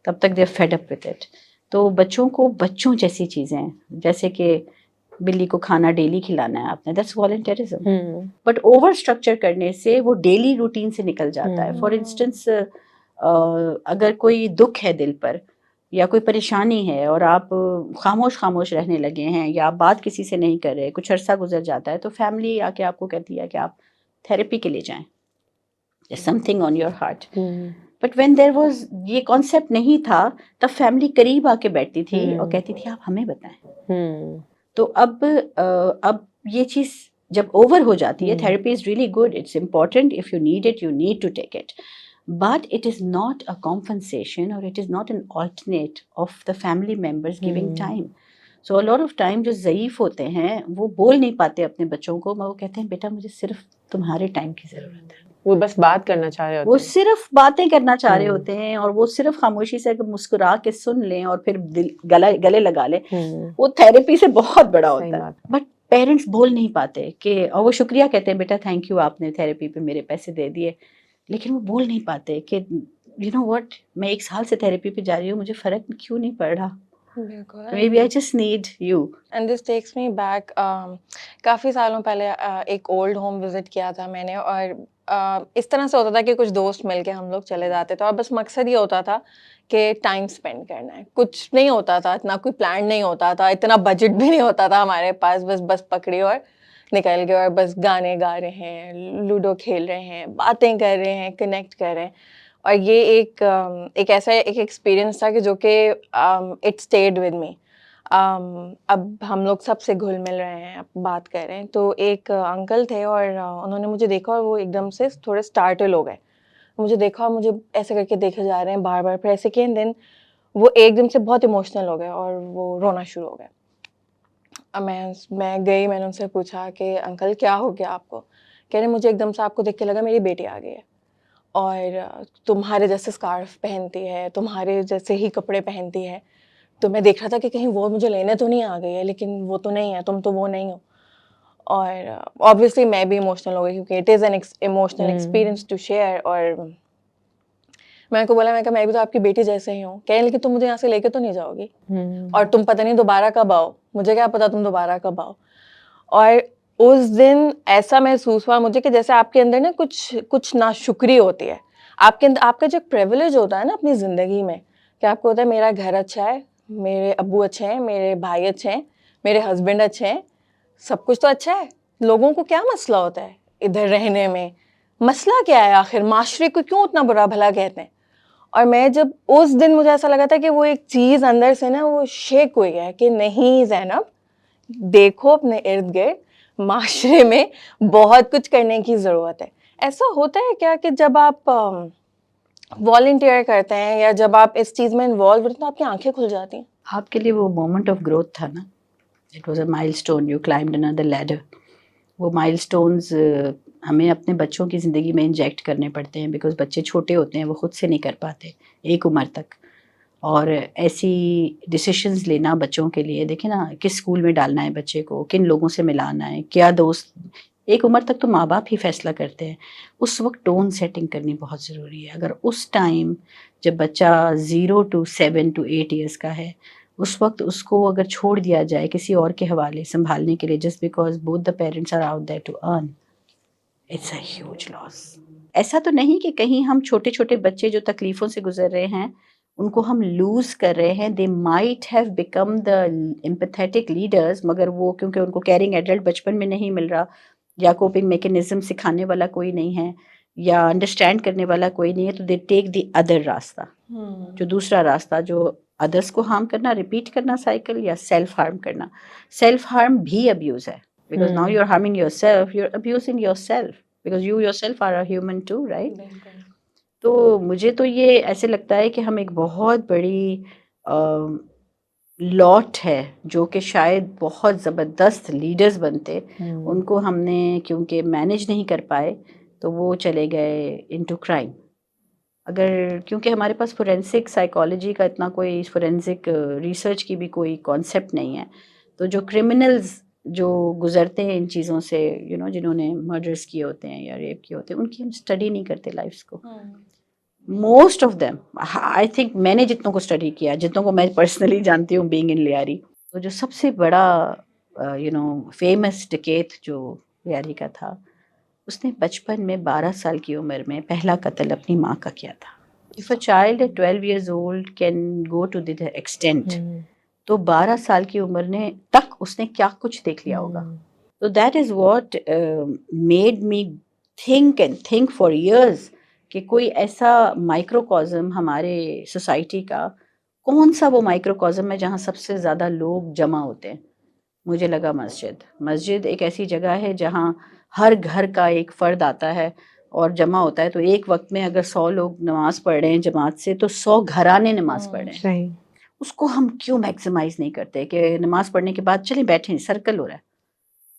تب تک دے فیڈ اپ وتھ اٹ. تو بچوں کو بچوں جیسی چیزیں, جیسے کہ بلی کو کھانا ڈیلی کھلانا ہے آپ نے, دیٹس والنٹیئرزم. بٹ اوور اسٹرکچر کرنے سے وہ ڈیلی روٹین سے نکل جاتا ہے. فار انسٹنس, اگر کوئی دکھ ہے دل پر یا کوئی پریشانی ہے اور آپ خاموش رہنے لگے ہیں یا آپ بات کسی سے نہیں کر رہے, کچھ عرصہ گزر جاتا ہے, تو فیملی آ کے آپ کو کہتی ہے کہ آپ تھیراپی کے لیے جائیں, some thing on your heart. But when there was, یہ کانسیپٹ نہیں تھا, تب فیملی قریب آ کے بیٹھتی تھی اور کہتی تھی آپ ہمیں بتائیں. تو اب یہ چیز جب اوور ہو جاتی ہے, therapy is really good, it's important, if you need it you need to take it, but it is not a compensation اور it is not an alternate of the family members giving time. So lot of time جو ضعیف ہوتے ہیں وہ بول نہیں پاتے اپنے بچوں کو, وہ کہتے ہیں بیٹا مجھے صرف تمہارے ٹائم کی ضرورت ہے. وہ بس بات کرنا چاہ رہے ہوتے ہیں, وہ صرف باتیں کرنا چاہ رہے ہوتے ہیں, اور وہ صرف خاموشی سے مسکرا کے سن لیں اور پھر گلے لگا لیں. وہ تھیراپی سے بہت بڑا ہوتا ہے. بٹ پیرنٹس بول نہیں پاتے کہ, اور وہ شکریہ کہتے ہیں بیٹا تھینک یو آپ نے تھیراپی پہ میرے پیسے دے دیے, لیکن وہ بول نہیں پاتے کہ یو نو واٹ, میں 1 سال سے تھیراپی پہ جا رہی ہوں, مجھے فرق کیوں نہیں پڑ رہا. Maybe I just need you. And this takes me back, کافی سالوں پہلے ایک اولڈ ہوم وزٹ کیا تھا میں نے, اور اس طرح سے ہوتا تھا کہ کچھ دوست مل کے ہم لوگ چلے جاتے تھے, اور بس مقصد یہ ہوتا تھا کہ ٹائم اسپینڈ کرنا ہے. کچھ نہیں ہوتا تھا, اتنا کوئی پلان نہیں ہوتا تھا, اتنا بجٹ بھی نہیں ہوتا تھا ہمارے پاس, بس پکڑی اور نکل گئے, اور بس گانے گا رہے ہیں, لوڈو کھیل رہے ہیں, باتیں کر رہے ہیں, کنیکٹ کر رہے ہیں. اور یہ ایک ایسا ایک ایکسپیرئنس تھا کہ جو کہ اٹ اسٹیڈ ود می. اب ہم لوگ سب سے گھل مل رہے ہیں, اب بات کر رہے ہیں, تو ایک انکل تھے اور انہوں نے مجھے دیکھا اور وہ ایک دم سے تھوڑے اسٹارٹل ہو گئے. مجھے دیکھا اور مجھے ایسے کر کے دیکھے جا رہے ہیں بار بار, پھر ایسے کہ دن وہ ایک دم سے بہت ایموشنل ہو گئے اور وہ رونا شروع ہو گئے. اب میں گئی, میں نے ان سے پوچھا کہ انکل کیا ہو گیا آپ کو؟ کہہ رہے مجھے ایک دم سے آپ کو دیکھ کے لگا میری بیٹی آ گئی ہے, اور تمہارے جیسے اسکارف پہنتی ہے, تمہارے جیسے ہی کپڑے پہنتی ہے, تو میں دیکھ رہا تھا کہ کہیں وہ مجھے لینے تو نہیں آ گئی ہے, لیکن وہ تو نہیں ہے, تم تو وہ نہیں ہو. اور آبویسلی میں بھی ایموشنل ہو گئی کیونکہ it is an emotional experience to share. اور میں ان کو بولا, میں کہا میں بھی تو آپ کی بیٹی جیسے ہی ہوں. کہیں لیکن تم مجھے یہاں سے لے کے تو نہیں جاؤ گی, اور تم پتہ نہیں دوبارہ کب آؤ, مجھے کیا پتا تم دوبارہ کب آؤ. اور اس دن ایسا محسوس ہوا مجھے کہ جیسے آپ کے اندر نا کچھ ناشکری ہوتی ہے. آپ کے اندر آپ کا جو پریولیج ہوتا ہے نا اپنی زندگی میں, کہ آپ کو ہوتا ہے میرا گھر اچھا ہے, میرے ابو اچھے ہیں, میرے بھائی اچھے ہیں, میرے ہسبینڈ اچھے ہیں, سب کچھ تو اچھا ہے. لوگوں کو کیا مسئلہ ہوتا ہے ادھر رہنے میں, مسئلہ کیا ہے آخر, معاشرے کو کیوں اتنا برا بھلا کہتے ہیں. اور میں جب اس دن مجھے ایسا لگا تھا کہ وہ ایک چیز اندر سے نا وہ شیک ہو گیا کہ نہیں زینب دیکھو اپنے ارد گرد, معاشرے میں بہت کچھ کرنے کی ضرورت ہے. ایسا ہوتا ہے کیا کہ جب آپ والنٹیئر کرتے ہیں یا جب آپ اس چیز میں انوالو ہوتے ہیں تو آپ کی آنکھیں کھل جاتی ہیں؟ آپ کے لیے وہ مومنٹ آف گروتھ تھا نا, اٹ واز اے مائل اسٹون, یو کلائمبڈ انادر لیڈر. وہ مائل اسٹونز ہمیں اپنے بچوں کی زندگی میں انجیکٹ کرنے پڑتے ہیں, بیکاز بچے چھوٹے ہوتے ہیں, وہ خود سے نہیں کر پاتے ایک عمر تک. اور ایسی ڈیسیشنز لینا بچوں کے لیے, دیکھیں نا کس اسکول میں ڈالنا ہے بچے کو, کن لوگوں سے ملانا ہے, کیا دوست, ایک عمر تک تو ماں باپ ہی فیصلہ کرتے ہیں. اس وقت ٹون سیٹنگ کرنی بہت ضروری ہے. اگر اس ٹائم جب بچہ 0 to 7 to 8 ایئرس کا ہے, اس وقت اس کو اگر چھوڑ دیا جائے کسی اور کے حوالے سنبھالنے کے لیے, just because both the parents are out there to earn, it's a huge loss. ایسا تو نہیں کہ کہیں ہم چھوٹے چھوٹے بچے جو تکلیفوں سے گزر رہے ہیں ان کو ہم لوز کر رہے ہیں. They might have become the empathetic leaders, مگر وہ کیونکہ ان کو کیئرنگ ایڈلٹ بچپن میں نہیں مل رہا, یا کوپنگ میکینزم سکھانے والا کوئی نہیں ہے, یا انڈرسٹینڈ کرنے والا کوئی نہیں ہے, تو دے ٹیک دی ادر راستہ, جو دوسرا راستہ جو ادرس کو ہارم کرنا, ریپیٹ کرنا سائیکل, یا سیلف ہارم کرنا. سیلف ہارم بھی ابیوز ہے, because now you are harming yourself, you are abusing yourself, because you yourself are a human too, right. تو مجھے تو یہ ایسے لگتا ہے کہ ہم ایک بہت بڑی لاٹ ہے جو کہ شاید بہت زبردست لیڈرز بنتے, ان کو ہم نے کیونکہ مینیج نہیں کر پائے تو وہ چلے گئے انٹو کرائم. اگر کیونکہ ہمارے پاس فورینسک سائیکالوجی کا اتنا کوئی, فورینسک ریسرچ کی بھی کوئی کانسیپٹ نہیں ہے, تو جو کرمنلز جو گزرتے ہیں ان چیزوں سے, جنہوں نے مرڈرز کیے ہوتے ہیں یا ریپ کیے ہوتے ہیں, ان کی ہم اسٹڈی نہیں کرتے لائفس کو. Most of them, I think میں نے جتنوں کو اسٹڈی کیا, جتنوں کو میں پرسنلی جانتی ہوں بینگ ان لیاری, تو جو سب سے بڑا فیمس ڈکیت جو لیاری کا تھا, اس نے بچپن میں 12 سال کی عمر میں پہلا قتل اپنی ماں کا کیا تھا. If a child at 12 years old can go to the extent, تو 12 سال کی عمر تک اس نے کیا کچھ دیکھ لیا ہوگا. تو that is what made me think for years کہ کوئی ایسا مائکروکازم ہمارے سوسائٹی کا, کون سا وہ مائکروکازم ہے جہاں سب سے زیادہ لوگ جمع ہوتے ہیں. مجھے لگا مسجد ایک ایسی جگہ ہے جہاں ہر گھر کا ایک فرد آتا ہے اور جمع ہوتا ہے, تو ایک وقت میں اگر 100 لوگ نماز پڑھ رہے ہیں جماعت سے, تو 100 گھرانے نماز پڑھ رہے ہیں. اس کو ہم کیوں میکسیمائز نہیں کرتے کہ نماز پڑھنے کے بعد چلیں بیٹھیں, سرکل ہو رہا ہے,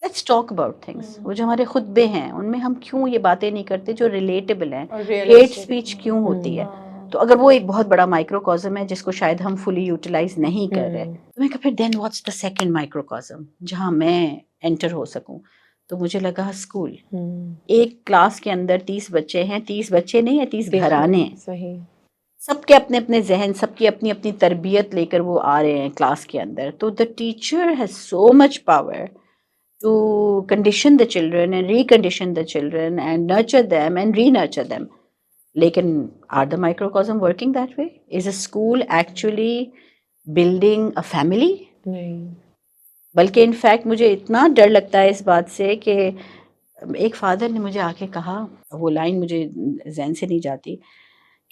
لیٹس ٹاک اباؤٹ تھنگس. وہ جو ہمارے خطبے ہیں ان میں ہم کیوں یہ باتیں نہیں کرتے جو ریلیٹیبل ہیں. ہیٹ اسپیچ کیوں ہوتی ہے؟ تو اگر وہ ایک بہت بڑا مائکروکازم ہے جس کو شاید ہم فلی یوٹیلائز نہیں کر رہے, تو میں کہا پھر دین واٹس دا سیکنڈ مائکروکازم جہاں میں انٹر ہو سکوں. تو مجھے لگا اسکول. ایک کلاس کے اندر 30 بچے ہیں, 30 بچے نہیں ہیں, 30 گھرانے ہیں. سب کے اپنے اپنے ذہن, سب کی اپنی اپنی تربیت لے کر وہ آ رہے ہیں کلاس کے اندر. تو the teacher has so much power to condition the children and recondition the children and nurture them and re-nurture them. Lekin are the microcosm working that way? Is a school actually building a family? نہیں. بلکہ in fact مجھے اتنا ڈر لگتا ہے اس بات سے کہ ایک فادر نے مجھے آ کے کہا, وہ لائن مجھے ذہن سے نہیں جاتی,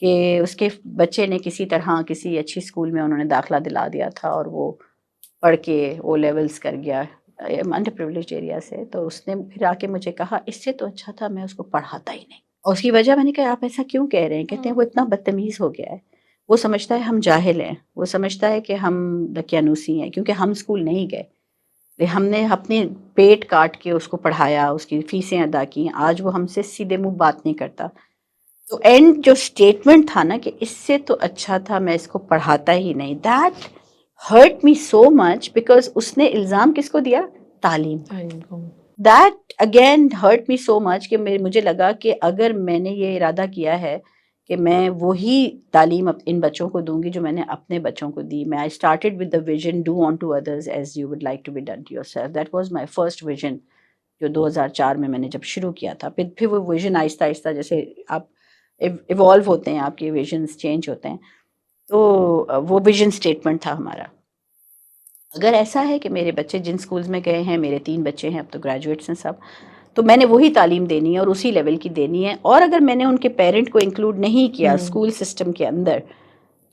کہ اس کے بچے نے کسی طرح کسی اچھی اسکول میں انہوں نے داخلہ دلا دیا تھا اور وہ پڑھ کے او لیولز کر گیا انڈر پریولیجڈ ایریا سے. تو اس نے پھر آ کے مجھے کہا اس سے تو اچھا تھا میں اس کو پڑھاتا ہی نہیں. اور اس کی وجہ میں نے کہا آپ ایسا کیوں کہہ رہے ہیں؟ کہتے ہیں وہ اتنا بدتمیز ہو گیا ہے, وہ سمجھتا ہے ہم جاہل ہیں, وہ سمجھتا ہے کہ ہم دقیانوسی ہیں کیونکہ ہم اسکول نہیں گئے, ہم نے اپنے پیٹ کاٹ کے اس کو پڑھایا, اس کی فیسیں ادا کی, آج وہ ہم سے سیدھے منہ بات نہیں کرتا. تو اینڈ جو اسٹیٹمنٹ تھا نا کہ اس سے تو اچھا تھا میں اس کو پڑھاتا ہی نہیں, that hurt me so much because اس نے الزام کس کو دیا؟ تعلیم. That again hurt me so much کہ مجھے لگا کہ اگر میں نے یہ ارادہ کیا ہے کہ میں وہی تعلیم ان بچوں کو دوں گی جو میں نے اپنے بچوں کو دی. میں I started with the vision do unto others as you would like to be done to yourself. That was my first vision جو 2004 میں نے جب شروع کیا تھا. پھر وہ ویژن آہستہ آہستہ جیسے آپ ایوالو ہوتے ہیں, آپ کے ویژنس چینج ہوتے ہیں, تو وہ ویژن اسٹیٹمنٹ تھا ہمارا. اگر ایسا ہے کہ میرے بچے جن سکولز میں گئے ہیں, میرے 3 بچے ہیں اب تو گریجویٹس ہیں سب, تو میں نے وہی تعلیم دینی ہے اور اسی لیول کی دینی ہے. اور اگر میں نے ان کے پیرنٹ کو انکلوڈ نہیں کیا اسکول سسٹم کے اندر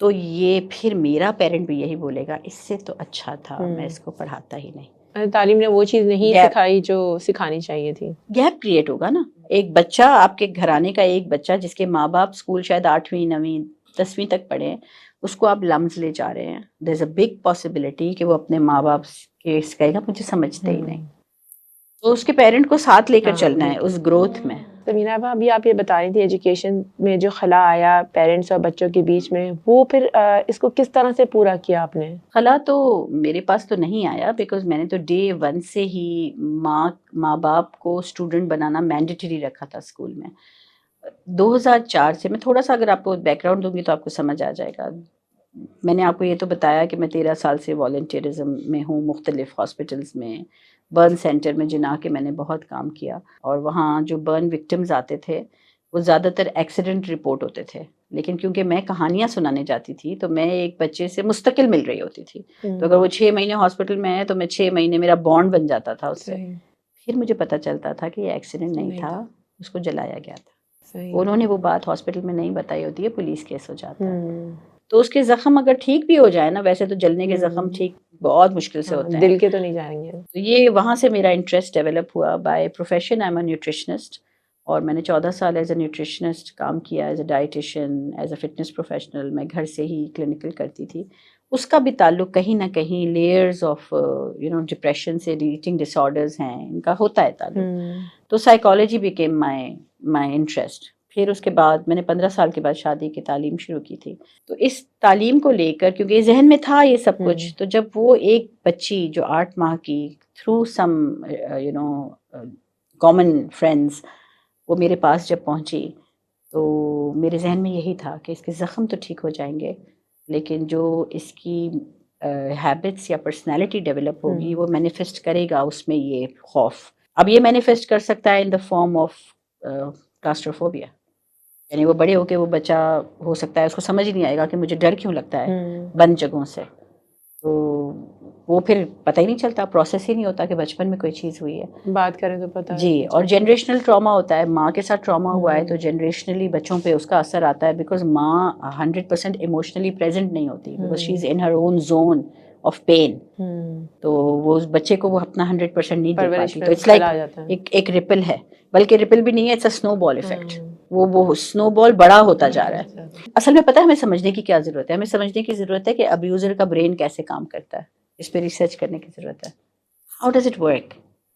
تو یہ پھر میرا پیرنٹ بھی یہی بولے گا اس سے تو اچھا تھا میں اس کو پڑھاتا ہی نہیں. تعلیم نے وہ چیز نہیں سکھائی جو سکھانی چاہیے تھی. گیپ کریٹ ہوگا نا. ایک بچہ آپ کے گھرانے کا ایک بچہ جس کے ماں باپ اسکول شاید 8ویں 9ویں 10ویں تک پڑھے ہیں اس کو آپ لمز لے جا رہے ہیں. دیر از اے بگ پاسبلٹی کہ وہ اپنے ماں باپ کے کہے گا مجھے سمجھتے ہی نہیں. تو اس کے پیرنٹ کو ساتھ لے کر چلنا ہے اس گروتھ میں. تمینہ ابا ابھی آپ یہ بتا رہی تھی ایجوکیشن میں جو خلا آیا پیرنٹس اور بچوں کے بیچ میں وہ پھر اس کو کس طرح سے پورا کیا آپ نے؟ خلا تو میرے پاس تو نہیں آیا بیکاز میں نے تو ڈے 1 سے ہی ماں باپ کو اسٹوڈنٹ بنانا مینڈیٹری رکھا تھا اسکول میں. 2004 سے میں تھوڑا سا اگر آپ کو بیک گراؤنڈ دوں گی تو آپ کو سمجھ آ جائے گا. میں نے آپ کو یہ تو بتایا کہ میں 13 سال سے والنٹیئرزم میں ہوں مختلف ہاسپٹلس میں. برن سینٹر میں جنا کے میں نے بہت کام کیا اور وہاں جو برن وکٹمز آتے تھے وہ زیادہ تر ایکسیڈنٹ رپورٹ ہوتے تھے. لیکن کیونکہ میں کہانیاں سنانے جاتی تھی تو میں ایک بچے سے مستقل مل رہی ہوتی تھی. تو اگر وہ 6 مہینے ہاسپٹل میں ہے تو میں 6 مہینے میرا بانڈ بن جاتا تھا اس سے. پھر مجھے پتہ چلتا تھا کہ یہ ایکسیڈنٹ نہیں تھا اس کو جلایا گیا تھا. انہوں نے وہ بات ہاسپٹل میں نہیں بتائی ہوتی ہے پولیس کیس ہو جاتا ہے. تو اس کے زخم اگر ٹھیک بھی ہو جائے نا ویسے تو جلنے کے زخم ٹھیک بہت مشکل سے ہوتے ہیں دل کے تو نہیں جائیں گے. تو یہ وہاں سے میرا انٹرسٹ ڈیولپ ہوا. By profession I am a nutritionist اور میں نے 14 سال ایز اے نیوٹریشنسٹ کام کیا as a dietitian as a fitness professional. میں گھر سے ہی کلینکل کرتی تھی. اس کا بھی تعلق کہیں نہ کہیں لیئرز آف ڈپریشن سے ایٹنگ ڈس آرڈرز ہیں ان کا ہوتا ہے تعلق. تو سائیکالوجی بیکیم مائی انٹرسٹ. پھر اس کے بعد میں نے 15 سال کے بعد شادی کی تعلیم شروع کی تھی. تو اس تعلیم کو لے کر کیونکہ یہ ذہن میں تھا یہ سب کچھ تو جب وہ ایک بچی جو 8 ماہ کی تھرو سم کامن فرینڈز وہ میرے پاس جب پہنچی تو میرے ذہن میں یہی تھا کہ اس کے زخم تو ٹھیک ہو جائیں گے لیکن جو اس کی ہیبٹس یا پرسنالٹی ڈیولپ ہوگی وہ مینیفیسٹ کرے گا اس میں یہ خوف. اب یہ مینیفیسٹ کر سکتا ہے ان دا فارم آف کلاسٹروفوبیا. یعنی وہ بڑے ہو کے وہ بچہ ہو سکتا ہے اس کو سمجھ ہی نہیں آئے گا کہ مجھے ڈر کیوں لگتا ہے بند جگہوں سے. تو وہ پھر پتہ ہی نہیں چلتا پروسیس ہی نہیں ہوتا کہ بچپن میں کوئی چیز ہوئی ہے. بات کریں تو پتہ جی. اور جنریشنل ٹراما ہوتا ہے. ماں کے ساتھ ٹراما ہوا ہے تو جنریشنلی بچوں پہ اس کا اثر آتا ہے بیکاز ماں 100% ایموشنلی پریزنٹ نہیں ہوتی because she is in her own zone of pain. تو وہ اس بچے کو وہ اپنا 100% نہیں دے پاتی. تو اٹس لائک ایک ریپل ہے بلکہ ریپل بھی نہیں ہے اٹس اے سنو بال افیکٹ. وہ سنو بال بڑا ہوتا جا رہا ہے. اصل میں پتہ ہے ہمیں سمجھنے کی کیا ضرورت ہے. ہمیں سمجھنے کی ضرورت ہے کہ ابیوزر کا برین کیسے کام کرتا ہے. اس پہ ریسرچ کرنے کی ضرورت ہے. How does it work,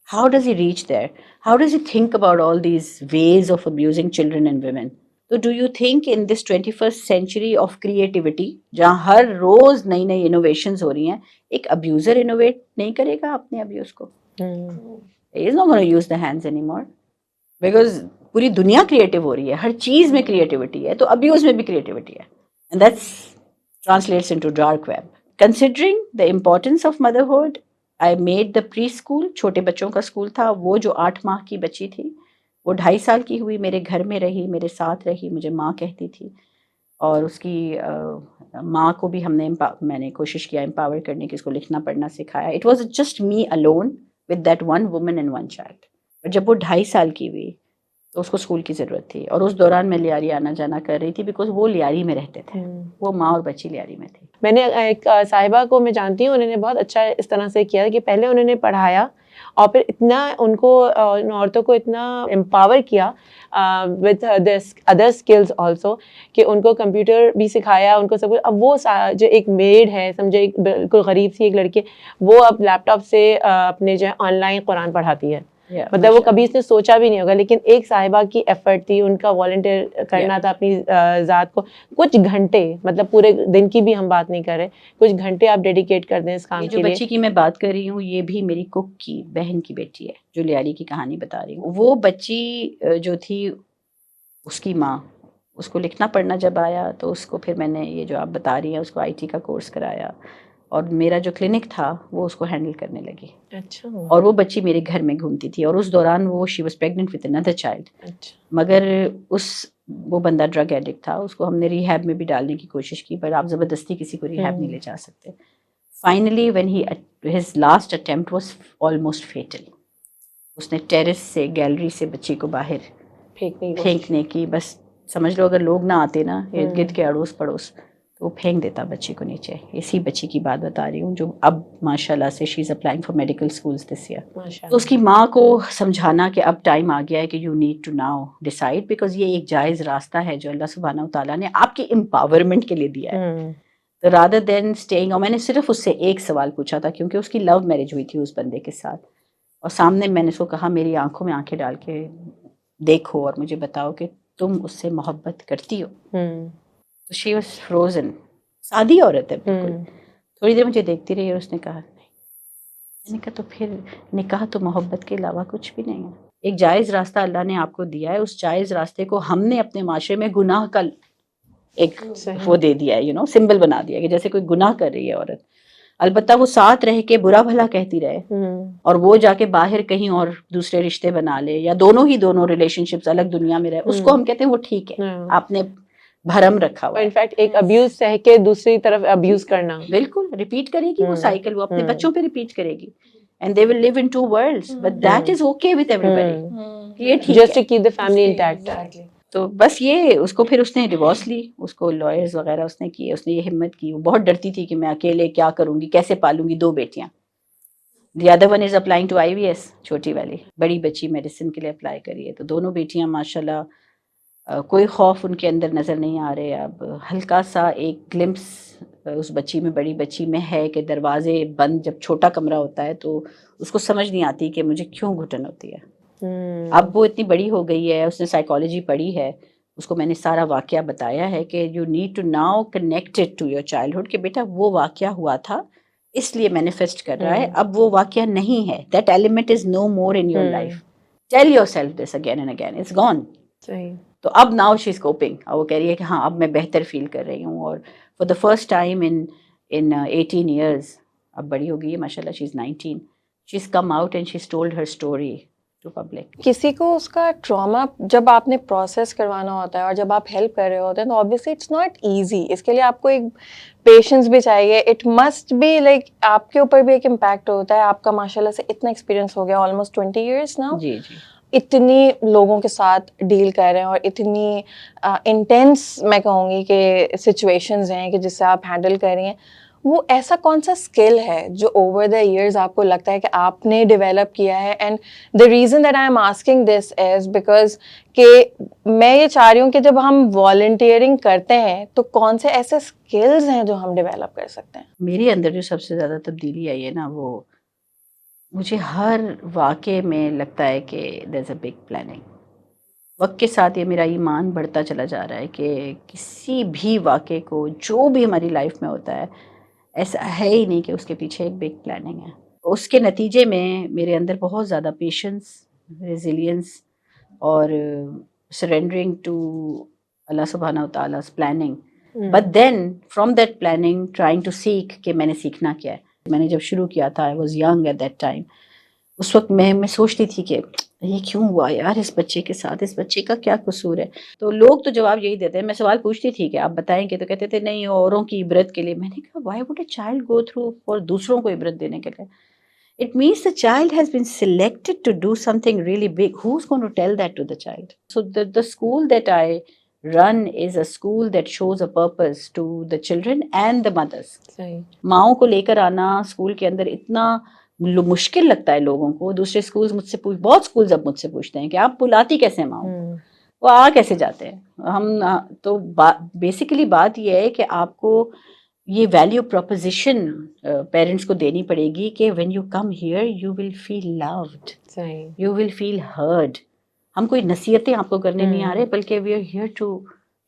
how does he reach there, how does he think about all these ways of abusing children and women. تو do you think in this 21st century of creativity جہاں ہر روز نئی نئی innovations ہو رہی ہیں ایک abuser innovate نہیں کرے گا اپنے ابیوز کو. He is not gonna use the hands any more because پوری دنیا کریٹو ہو رہی ہے. ہر چیز میں کریٹیوٹی ہے تو ابیوز میں بھی کریٹیوٹی ہے. And that's translates into dark web. Considering the importance of motherhood I made the preschool. چھوٹے بچوں کا اسکول تھا. وہ جو 8 ماہ کی بچی تھی وہ 2.5 سال کی ہوئی میرے گھر میں رہی میرے ساتھ رہی مجھے ماں کہتی تھی. اور اس کی ماں کو بھی میں نے کوشش کیا امپاور کرنے کی اس کو لکھنا پڑھنا سکھایا. It was just me alone with that one woman and one child. اور جب وہ 2.5 سال کی ہوئی تو اس کو اسکول کی ضرورت تھی اور اس دوران میں لیاری آنا جانا کر رہی تھی بیکاز وہ لیاری میں رہتے تھے. وہ ماں اور بچی لیاری میں تھی. میں نے ایک صاحبہ کو میں جانتی ہوں انہوں نے بہت اچھا اس طرح سے کیا کہ پہلے انہوں نے پڑھایا اور پھر اتنا ان کو ان عورتوں کو اتنا امپاور کیا وتھ ادر اسکلز آلسو کہ ان کو کمپیوٹر بھی سکھایا ان کو سب کچھ. اب وہ جو ایک میڈ ہے سمجھے ایک بالکل غریب سی ایک لڑکی وہ اب لیپ ٹاپ سے اپنے جو ہے آن لائن قرآن پڑھاتی ہے. مطلب وہ کبھی اس نے سوچا بھی نہیں ہوگا لیکن ایک صاحبہ کی ایفرٹ تھی ان کا والنٹیئر کرنا تھا اپنی ذات کو کچھ گھنٹے مطلب پورے دن کی بھی ہم بات نہیں کر رہے کچھ گھنٹے آپ ڈیڈیکیٹ کر دیں اس کام کے لیے. جو بچی کی میں بات کر رہی ہوں یہ بھی میری کک کی بہن کی بیٹی ہے جو لیاری کی کہانی بتا رہی ہوں. وہ بچی جو تھی اس کی ماں اس کو لکھنا پڑھنا جب آیا تو اس کو پھر میں نے یہ جو آپ بتا رہی ہیں اس کو IT کا کورس کرایا اور میرا جو کلینک تھا وہ اس کو ہینڈل کرنے لگی. اچھا. اور وہ بچی میرے گھر میں گھومتی تھی اور اس دوران وہ she was pregnant with another child. مگر وہ بندہ ڈرگ ایڈکٹ تھا. اس کو ہم نے ریہیب میں بھی ڈالنے کی کوشش کی پر آپ زبردستی کسی کو ریہیب نہیں لے جا سکتے. Finally when his last attempt was almost fatal. اس نے ٹیرس سے گیلری سے بچی کو باہر پھینکنے کی، بس سمجھ لو اگر لوگ نہ آتے نا ارد گرد کے اڑوس پڑوس تو وہ پھینک دیتا بچی کو نیچے. اسی بچی کی بات بتا رہی ہوں جو اب ماشاء اللہ سے she is applying for medical schools this year. تو اس کی ماں کو سمجھانا کہ اب ٹائم آ گیا ہے کہ you need to now decide, because یہ ایک جائز راستہ ہے جو اللہ سبحانہ و تعالیٰ نے آپ کی امپاورمنٹ کے لیے دیا ہے. Rather than staying. اور میں نے صرف اس سے ایک سوال پوچھا تھا کیونکہ اس کی لو میرج ہوئی تھی اس بندے کے ساتھ، اور سامنے میں نے اس کو کہا میری آنکھوں میں آنکھیں ڈال کے دیکھو اور مجھے بتاؤ کہ تم اس سے محبت کرتی ہو. تو شی واز فروزن. سادی عورت ہے بالکل. تھوڑی دیر مجھے دیکھتی رہی اور اس نے کہا نہیں. میں نے کہا تو پھر نکاح تو محبت کے علاوہ کچھ بھی نہیں ہے. ایک جائز راستہ اللہ نے آپ کو دیا ہے، اس جائز راستے کو ہم نے اپنے معاشرے میں گناہ کا ایک وہ دے دیا ہے، سمبل بنا دیا کہ جیسے کوئی گناہ کر رہی ہے عورت. البتہ وہ ساتھ رہ کے برا بھلا کہتی رہے اور وہ جا کے باہر کہیں اور دوسرے رشتے بنا لے، یا دونوں ریلیشن شپس الگ دنیا میں رہے، اس کو ہم کہتے ہیں وہ ٹھیک ہے، آپ نے بھرم رکھا ہوا. انفیکٹ ایک ابیوز سہ کے دوسری طرف ابیوز کرنا بالکل ریپیٹ کرے گی وہ سائیکل، وہ اپنے بچوں پہ ریپیٹ کرے گی. And they will live in two worlds, but that is okay with everybody. یہ ٹھیک just to keep the family intact. تو بس یہ اس کو پھر اس نے ڈیورس لی، اس کو لائرز وغیرہ اس نے کیے، اس نے یہ ہمت کی. وہ بہت ڈرتی تھی کہ میں اکیلے کیا کروں گی، کیسے پالوں گی 2 بیٹیاں. The other one is applying to IVS. چھوٹی والی بڑی بچی میڈیسن کے لیے اپلائی کری ہے. تو دونوں بیٹیاں ماشاء اللہ کوئی خوف ان کے اندر نظر نہیں آ رہے. اب ہلکا سا ایک گلمپس اس بچی میں، بڑی بچی میں ہے کہ دروازے بند، جب چھوٹا کمرہ ہوتا ہے تو اس کو سمجھ نہیں آتی کہ مجھے کیوں گھٹن ہوتی ہے. اب وہ اتنی بڑی ہو گئی ہے، اس نے سائیکالوجی پڑھی ہے، اس کو میں نے سارا واقعہ بتایا ہے کہ you need to now connected to your childhood, کہ بیٹا وہ واقعہ ہوا تھا اس لیے مینیفیسٹ کر رہا ہے، اب وہ واقعہ نہیں ہے. That element is no more in your life. Tell yourself this again and again, it's gone. تو اب ناؤ شی از کوپنگ. وہ کہہ رہی ہے کہ ہاں اب میں بہتر فیل کر رہی ہوں. اور for the first time in 18 years، اب بڑی ہو گئی ہے ماشاء اللہ، she is 19، she is come out and she is told her story to public. کسی کو اس کا ٹراما جب آپ نے پروسیس کروانا ہوتا ہے اور جب آپ ہیلپ کر رہے ہوتے ہیں تو obviously اٹس ناٹ ایزی. اس کے لیے آپ کو ایک پیشنس بھی چاہیے. اٹ مسٹ بی لائک آپ کے اوپر بھی ایک امپیکٹ ہوتا ہے. آپ کا ماشاء اللہ سے اتنا ایکسپیرینس ہو گیا، آلموسٹ 20 years now. جی جی. اتنی لوگوں کے ساتھ ڈیل کر رہے ہیں اور اتنی انٹینس میں کہوں گی کہ سچویشنز ہیں کہ جس سے آپ ہینڈل کر رہی ہیں. وہ ایسا کون سا اسکل ہے جو اوور دا ایئرز آپ کو لگتا ہے کہ آپ نے ڈیولپ کیا ہے؟ And the reason that I am asking this is because کہ میں یہ چاہ رہی ہوں کہ جب ہم والنٹیئرنگ کرتے ہیں تو کون سے ایسے اسکلز ہیں جو ہم ڈیولپ کر سکتے ہیں؟ میرے اندر جو سب سے زیادہ تبدیلی آئی ہے نا، وہ مجھے ہر واقعے میں لگتا ہے کہ دیر از اے بگ پلاننگ. وقت کے ساتھ یہ میرا ایمان بڑھتا چلا جا رہا ہے کہ کسی بھی واقعے کو جو بھی ہماری لائف میں ہوتا ہے ایسا ہے ہی نہیں کہ اس کے پیچھے ایک بگ پلاننگ ہے. اس کے نتیجے میں میرے اندر بہت زیادہ پیشنس، ریزیلینس اور سرینڈرنگ ٹو اللہ سبحانہ و تعالیٰ's planning. But then from that planning trying to سیکھ کہ میں نے سیکھنا کیا ہے. میں نے جب شروع کیا تھا I was young at that time. اس وقت میں سوچتی تھی کہ یہ کیوں ہوا یار اس بچے کے ساتھ، اس بچے کا کیا قصور ہے. تو لوگ تو جواب یہی دیتے ہیں. میں سوال پوچھتی تھی کہ آپ بتائیں گے، تو کہتے تھے نہیں اوروں کی عبرت کے لیے. میں نے کہا Y would a child go through for دوسروں کو عبرت دینے کے لیے؟ It means the child has been selected to do something really big. Who's going to tell that to the child? So the school that I run is a school that shows a purpose to the children and the mothers. ماؤں کو لے کر آنا school کے اندر اتنا مشکل لگتا ہے لوگوں کو. دوسرے اسکولز مجھ سے بہت اسکولز اب مجھ سے پوچھتے ہیں کہ آپ بلاتی کیسے ہیں ماؤں، وہ آ کیسے جاتے ہیں. ہم تو بیسیکلی بات یہ ہے کہ آپ کو یہ ویلیو پروپوزیشن پیرنٹس کو دینی پڑے گی کہ when you come here you will feel loved, you will feel heard. ہم کوئی نصیحتیں آپ کو کرنے نہیں آ رہے بلکہ we are here to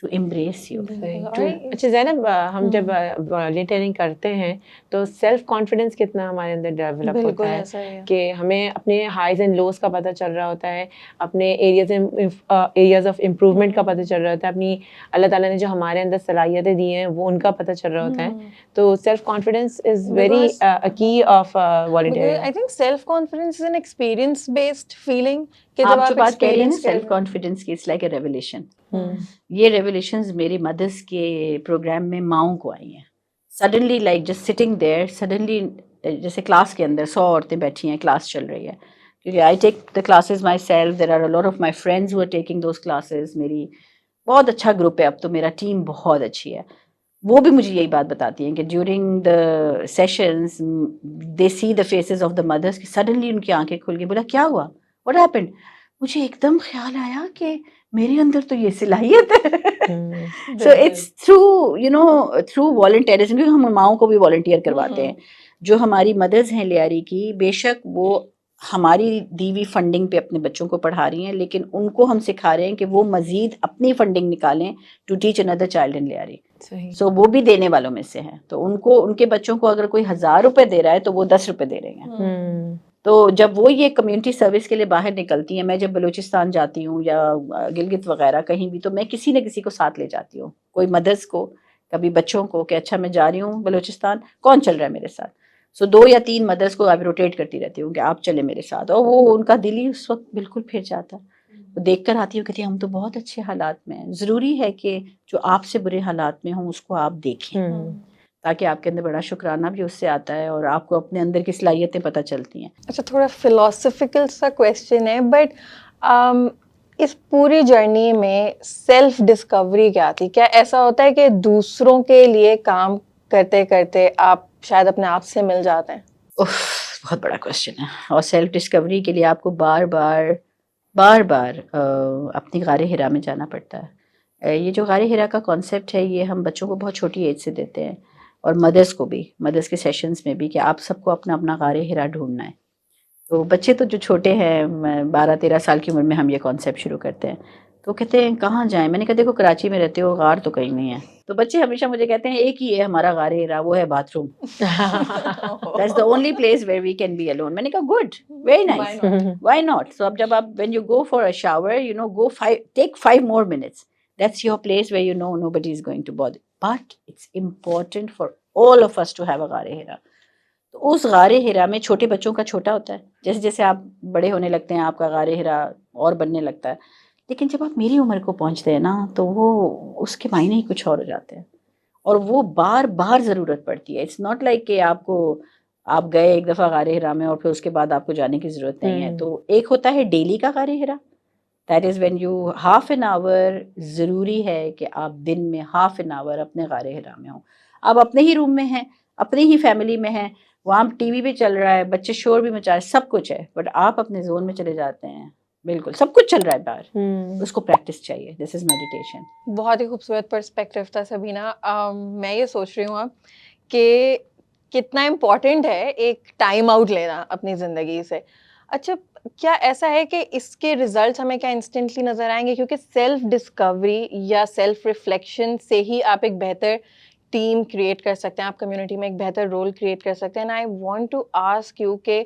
embrace you. اچھا زینب، ہم جب والنٹیئرنگ کرتے ہیں تو سیلف کانفیڈنس کتنا ہمارے اندر ڈیولپ ہوتا ہے کہ ہمیں اپنے ہائیز اینڈ لوز کا پتہ چل رہا ہوتا ہے، اپنے ایریاز آف امپروومنٹ کا پتہ چل رہا ہوتا ہے، اپنی اللہ تعالیٰ نے جو ہمارے اندر صلاحیتیں دی ہیں وہ ان کا پتہ چل رہا ہوتا ہے. تو self confidence is very key of volunteering. I think self confidence is an experience based feeling. آپ جو بات کہہ رہی ہیں نا سیلف کانفیڈنس کی، اٹس لائک اے ریولیشن. یہ ریولیشنز میری مدرس کے پروگرام میں ماؤں کو آئی ہیں. Suddenly like just sitting there, suddenly جیسے کلاس کے اندر 100 عورتیں بیٹھی ہیں، کلاس چل رہی ہے، I take the classes myself. There are a lot of my friends who are taking those classes. میری بہت اچھا گروپ ہے اب تو, میرا ٹیم بہت اچھی ہے. وہ بھی مجھے یہی بات بتاتی ہیں کہ during the sessions they see the faces of the mothers, کہ سڈنلی ان کی آنکھیں کھل گئی. بولا کیا ہوا, واٹ ہیپنڈ؟ مجھے ایک دم خیال آیا کہ میرے اندر تو یہ صلاحیت ہے. سو اٹس تھرو والنٹیئرزم, کیونکہ ہم ماؤں کو بھی والنٹیئر کرواتے ہیں. جو ہماری مدرز ہیں لیاری کی, بے شک وہ ہماری دی ہوئی فنڈنگ پہ اپنے بچوں کو پڑھا رہی ہیں, لیکن ان کو ہم سکھا رہے ہیں کہ وہ مزید اپنی فنڈنگ نکالیں ٹو ٹیچ اندر چائلڈ ان لیاری. سو وہ بھی دینے والوں میں سے ہیں. تو ان کو, ان کے بچوں کو اگر کوئی 1000 روپے دے رہا ہے تو وہ 10 روپے دے رہے ہیں. تو جب وہ یہ کمیونٹی سروس کے لیے باہر نکلتی ہیں, میں جب بلوچستان جاتی ہوں یا گلگت وغیرہ کہیں بھی, تو میں کسی نہ کسی کو ساتھ لے جاتی ہوں, کوئی مدرس کو, کبھی بچوں کو, کہ اچھا میں جا رہی ہوں بلوچستان, کون چل رہا ہے میرے ساتھ. سو 2 یا 3 مدرس کو آپ روٹیٹ کرتی رہتی ہوں کہ آپ چلیں میرے ساتھ, اور وہ ان کا دل ہی اس وقت بالکل پھر جاتا. دیکھ کر آتی ہوں, کہتی ہم تو بہت اچھے حالات میں ہیں. ضروری ہے کہ جو آپ سے برے حالات میں ہوں اس کو آپ دیکھیں, تاکہ آپ کے اندر بڑا شکرانہ بھی اس سے آتا ہے اور آپ کو اپنے اندر کی صلاحیتیں پتہ چلتی ہیں. اچھا, تھوڑا فلاسفیکل سا کویسچن ہے, بٹ اس پوری جرنی میں سیلف ڈسکوری کیا تھی؟ کیا ایسا ہوتا ہے کہ دوسروں کے لیے کام کرتے کرتے آپ شاید اپنے آپ سے مل جاتے ہیں؟ بہت بڑا کویشچن ہے, اور سیلف ڈسکوری کے لیے آپ کو بار بار اپنی غار ہرا میں جانا پڑتا ہے. یہ جو غار ہرا کا کانسیپٹ ہے, یہ ہم بچوں کو بہت چھوٹی ایج سے دیتے ہیں, اور مدرس کو بھی, مدرس کے سیشنز میں بھی, کہ آپ سب کو اپنا اپنا غار ہرا ڈھونڈنا ہے. تو بچے تو جو چھوٹے ہیں, 12-13 سال کی عمر میں ہم یہ کانسیپٹ شروع کرتے ہیں. تو کہتے ہیں کہاں جائیں؟ میں نے کہا دیکھو کراچی میں رہتے ہو, غار تو کہیں نہیں ہے. تو بچے ہمیشہ مجھے کہتے ہیں ایک ہی ہے ہمارا غار ہرا, وہ ہے bath room. That's the only place where we can be alone. میں نے کہا good, very nice. Why not? So اب جب آپ when you go for a shower, take 5 more minutes. That's your place where nobody is going to bother. But it's important for all of us to have a غار ہرا. تو اس غار ہرا میں چھوٹے بچوں کا چھوٹا ہوتا ہے, جیسے جیسے آپ بڑے ہونے لگتے ہیں آپ کا غار ہرا اور بننے لگتا ہے. لیکن جب آپ میری عمر کو پہنچتے ہیں نا, تو وہ اس کے معنی ہی کچھ اور ہو جاتے ہیں, اور وہ بار ضرورت پڑتی ہے. اٹس ناٹ لائک کہ آپ گئے ایک دفعہ غار ہرا میں اور پھر اس کے بعد آپ کو جانے کی ضرورت نہیں ہے. تو ایک ہوتا ہے ڈیلی کا غار ہرا, that is when you ½ an hour, ضروری ہے کہ آپ دن میں ½ an hour اپنے غار ہرا میں ہوں. آپ اپنے ہی روم میں ہیں, اپنی ہی فیملی میں ہیں, وہاں ٹی وی بھی چل رہا ہے, بچے شور بھی مچا رہے, سب کچھ ہے, بٹ آپ اپنے زون میں چلے جاتے ہیں. بالکل سب کچھ چل رہا ہے باہر, اس کو پریکٹس چاہیے. دس از میڈیٹیشن. بہت ہی خوبصورت پرسپیکٹیو تھا سبینہ. میں یہ سوچ رہی ہوں اب کہ کتنا امپورٹنٹ ہے ایک ٹائم آؤٹ لینا اپنی زندگی سے. اچھا, کیا ایسا ہے کہ اس کے ریزلٹس ہمیں کیا انسٹنٹلی نظر آئیں گے؟ کیونکہ سیلف ڈسکوری یا سیلف ریفلیکشن سے ہی آپ ایک بہتر ٹیم کریٹ کر سکتے ہیں, آپ کمیونٹی میں ایک بہتر رول کریٹ کر سکتے ہیں. And I want to ask you کہ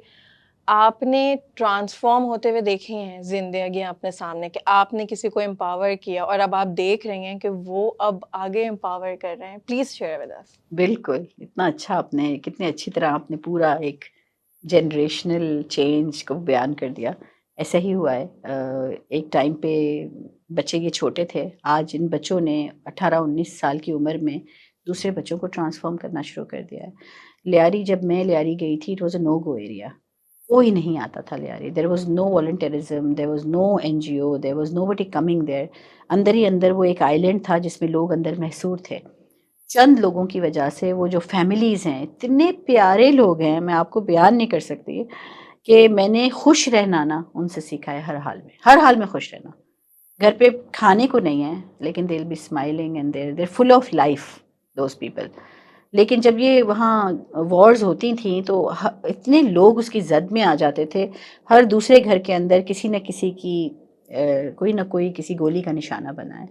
آپ نے ٹرانسفارم ہوتے ہوئے دیکھے ہیں زندگی اپنے سامنے, کہ آپ نے کسی کو امپاور کیا اور اب آپ دیکھ رہے ہیں کہ وہ اب آگے امپاور کر رہے ہیں. Please share with us. بالکل, اتنا اچھا آپ نے, کتنے اچھی طرح آپ نے پورا ایک جنریشنل چینج کو بیان کر دیا. ایسا ہی ہوا ہے. ایک ٹائم پہ بچے یہ چھوٹے تھے, آج ان بچوں نے 18-19 سال کی عمر میں دوسرے بچوں کو ٹرانسفارم کرنا شروع کر دیا ہے. لیاری, جب میں لیاری گئی تھی, it was a no go area, کوئی نہیں آتا تھا Lyari. There was no volunteerism, there was no NGO, there was nobody coming there. اندر ہی اندر وہ ایک آئیلینڈ تھا جس میں لوگ اندر محصور تھے. چند لوگوں کی وجہ سے وہ جو فیملیز ہیں, اتنے پیارے لوگ ہیں, میں آپ کو بیان نہیں کر سکتی, کہ میں نے خوش رہنا نا ان سے سیکھا ہے. ہر حال میں خوش رہنا. گھر پہ کھانے کو نہیں ہے, لیکن they will be smiling and they're full of life those people. لیکن جب یہ وہاں وارز ہوتی تھیں تو اتنے لوگ اس کی زد میں آ جاتے تھے. ہر دوسرے گھر کے اندر کسی نہ کسی کی کوئی نہ کوئی کسی گولی کا نشانہ بنا ہے.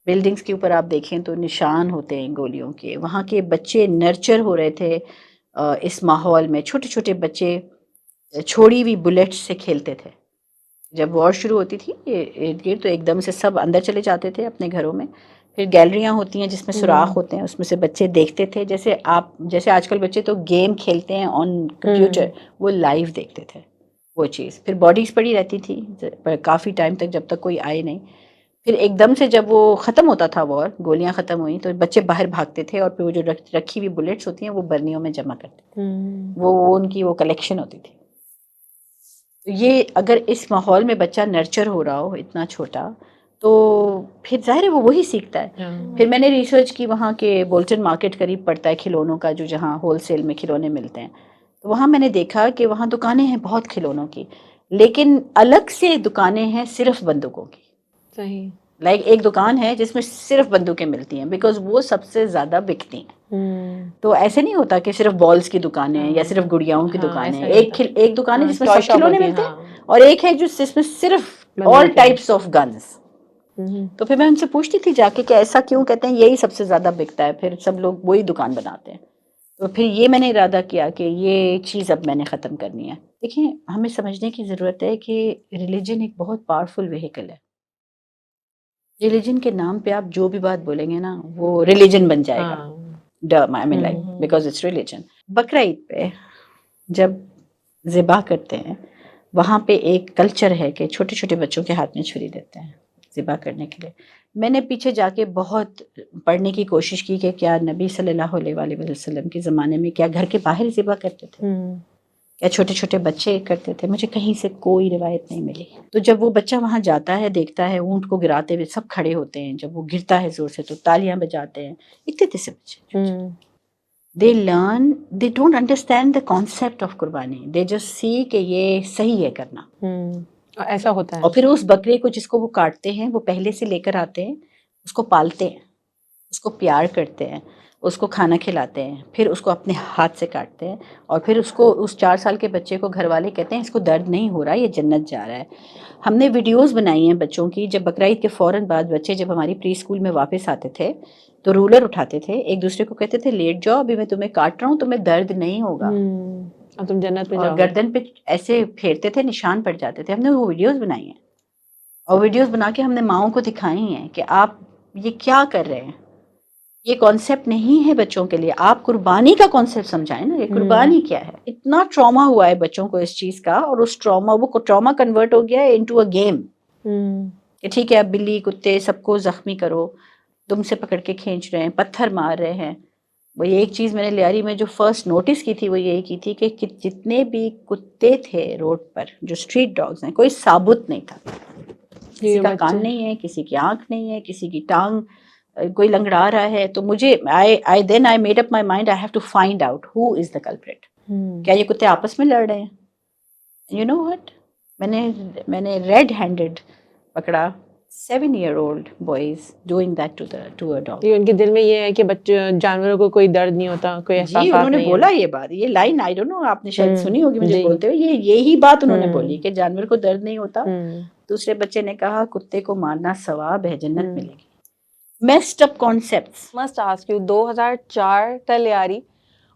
بلڈنگز کے اوپر آپ دیکھیں تو نشان ہوتے ہیں گولیوں کے. وہاں کے بچے نرچر ہو رہے تھے اس ماحول میں. چھوٹے چھوٹے بچے چھوڑی ہوئی بلیٹس سے کھیلتے تھے. جب وار شروع ہوتی تھی ارد گرد, تو ایک دم سے سب اندر چلے جاتے تھے اپنے گھروں میں. پھر گیلریاں ہوتی ہیں جس میں سوراخ ہوتے ہیں, اس میں سے بچے دیکھتے تھے. جیسے آج کل بچے تو گیم کھیلتے ہیں آن کمپیوٹر, وہ لائیو دیکھتے تھے وہ چیز. پھر باڈیز پڑی رہتی تھی کافی ٹائم تک, جب تک کوئی آئے نہیں. پھر ایک دم سے جب وہ ختم ہوتا تھا وار, گولیاں ختم ہوئیں, تو بچے باہر بھاگتے تھے, اور پھر وہ جو رکھی ہوئی بلیٹس ہوتی ہیں وہ برنیوں میں جمع کرتے تھے. وہ ان کی وہ کلیکشن ہوتی تھی. یہ اگر اس ماحول میں بچہ نرچر ہو رہا ہو اتنا چھوٹا تو پھر ظاہر ہے وہ وہی سیکھتا ہے. پھر میں نے ریسرچ کی وہاں کے بولٹن مارکیٹ قریب پڑتا ہے کھلونوں کا، جو جہاں ہول سیل میں کھلونے ملتے ہیں، تو وہاں میں نے دیکھا کہ وہاں دکانیں ہیں بہت کھلونوں کی، لیکن الگ سے دکانیں ہیں صرف بندوقوں کی. صحیح. لائک ایک دکان ہے جس میں صرف بندوقیں ملتی ہیں بیکاز وہ سب سے زیادہ بکتی ہیں. تو ایسے نہیں ہوتا کہ صرف بالز کی دکانیں یا صرف گڑیاؤں کی دکانیں. ایک دکان ہے جس میں سب کھلونے ملتے ہیں، اور ایک ہے جس میں صرف آل ٹائپس آف گنز. تو پھر میں ان سے پوچھتی تھی جا کے کہ ایسا کیوں؟ کہتے ہیں یہی سب سے زیادہ بکتا ہے، پھر سب لوگ وہی دکان بناتے ہیں. تو پھر یہ میں نے ارادہ کیا کہ یہ چیز اب میں نے ختم کرنی ہے. دیکھیں ہمیں سمجھنے کی ضرورت ہے کہ ریلیجن ایک بہت پاورفل وہیکل ہے. ریلیجن کے نام پہ آپ جو بھی بات بولیں گے نا وہ ریلیجن بن جائے گا. Because it's religion. بقرعید پہ جب ذبح کرتے ہیں وہاں پہ ایک کلچر ہے کہ چھوٹے چھوٹے بچوں کے ہاتھ میں چھری دیتے ہیں ذبح کرنے کے لیے. میں نے پیچھے جا کے بہت پڑھنے کی کوشش کی کہ کیا نبی صلی اللہ علیہ وآلہ وسلم کے زمانے میں کیا گھر کے باہر ذبح کرتے تھے، کیا چھوٹے چھوٹے بچے کرتے تھے. مجھے کہیں سے کوئی روایت نہیں ملی. تو جب وہ بچہ وہاں جاتا ہے دیکھتا ہے اونٹ کو گراتے ہوئے سب کھڑے ہوتے ہیں، جب وہ گرتا ہے زور سے تو تالیاں بجاتے ہیں. اتنے سے بچے they learn, they don't understand the concept of قربانی. they just see کہ یہ صحیح ہے کرنا. ایسا ہوتا ہے. اور پھر اس بکرے کو جس کو وہ کاٹتے ہیں وہ پہلے سے لے کر آتے ہیں، اس کو پالتے ہیں، اس کو پیار کرتے ہیں، اس کو کھانا کھلاتے ہیں، پھر اس کو اپنے ہاتھ سے کاٹتے ہیں، اور پھر اس کو اس 4 سال کے بچے کو گھر والے کہتے ہیں اس کو درد نہیں ہو رہا، یہ جنت جا رہا ہے. ہم نے ویڈیوز بنائی ہیں بچوں کی. جب بقرعید کے فوراً بعد بچے جب ہماری پری اسکول میں واپس آتے تھے تو رولر اٹھاتے تھے، ایک دوسرے کو کہتے تھے لیٹ جاؤ ابھی میں تمہیں کاٹ رہا ہوں، تمہیں درد نہیں ہوگا، اور تم جنت میں اور جاؤ. گردن پہ ایسے پھیرتے تھے، نشان پڑ جاتے تھے. ہم نے وہ ویڈیوز بنائی ہیں، اور ویڈیوز بنا کے ہم نے ماؤں کو دکھائی ہیں کہ آپ یہ کیا کر رہے ہیں. یہ کانسیپٹ نہیں ہے بچوں کے لیے. آپ قربانی کا کانسیپٹ سمجھائیں نا، یہ قربانی کیا ہے. اتنا ٹراما ہوا ہے بچوں کو اس چیز کا، اور اس ٹراما کنورٹ ہو گیا ہے انٹو اے گیم کہ ٹھیک ہے اب بلی کتے سب کو زخمی کرو، تم سے پکڑ کے کھینچ رہے ہیں، پتھر مار رہے ہیں. وہ ایک چیز میں نے لیاری میں جو فرسٹ نوٹس کی تھی وہ یہی کی تھی کہ جتنے بھی کتے تھے روڈ پر جو اسٹریٹ ڈاگز ہیں، کوئی ثابت نہیں تھا. کسی کا کان نہیں ہے، کسی کی آنکھ نہیں ہے، کسی کی ٹانگ کوئی لنگڑا رہا ہے. تو مجھے I made up my mind I have to find out who is the culprit. کیا یہ کتے آپس میں لڑ رہے ہیں؟ You know what? میں نے ریڈ ہینڈڈ پکڑا 7-year-old boys doing that to a dog. ان کے دل میں یہ ہے کہ بچے جانوروں کو کوئی درد نہیں ہوتا، کوئی احساسات نہیں. جی انہوں نے بولا یہ بات، یہ لائن I don't know آپ نے شاید سنی ہوگی مجھے بولتے ہوئے، یہی بات انہوں نے بولی کہ جانور کو درد نہیں ہوتا. دوسرے بچے نے کہا کتے کو مارنا ثواب ہے، جنت ملے گی. Messed up concepts. Must ask you 2004 کا لیاری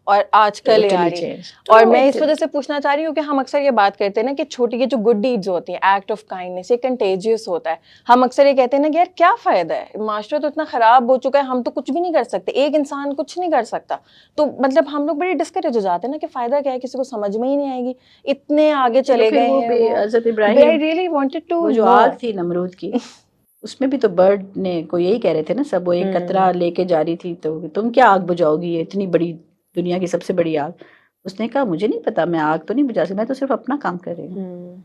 اور آج کا لیاری، اور میں اس وجہ سے پوچھنا چاہ رہی ہوں کہ ہم اکثر یہ بات کرتے ہیں نا کہ چھوٹی یہ جو گڈ ڈیڈز ہوتی ہیں، ایکٹ آف کائنڈنس، یہ کنٹیجیس ہوتا ہے. ہم اکثر یہ کہتے ہیں نا کہ یار کیا فائدہ ہے، معاشرہ تو اتنا خراب ہو چکا ہے، ہم تو کچھ بھی نہیں کر سکتے، ایک انسان کچھ نہیں کر سکتا. تو مطلب ہم لوگ بڑے ڈسکریج ہو جاتے ہیں نا کہ فائدہ کیا ہے، کسی کو سمجھ میں ہی نہیں آئے گی، اتنے آگے چلے گئے ہیں. حضرت ابراہیم I really wanted to وہ جو آگ تھی نمرود کی، اس میں بھی تو برڈ نے کو یہی کہہ رہے تھے نا سب، وہ ایک قطرہ لے کے جا رہی تھی تو تم کیا آگ بجھاؤ گی، یہ اتنی بڑی دنیا کی سب سے بڑی آگ. اس نے کہا مجھے نہیں پتا، میں آگ تو نہیں بجھا سکتی، میں تو صرف اپنا کام کر رہی ہوں.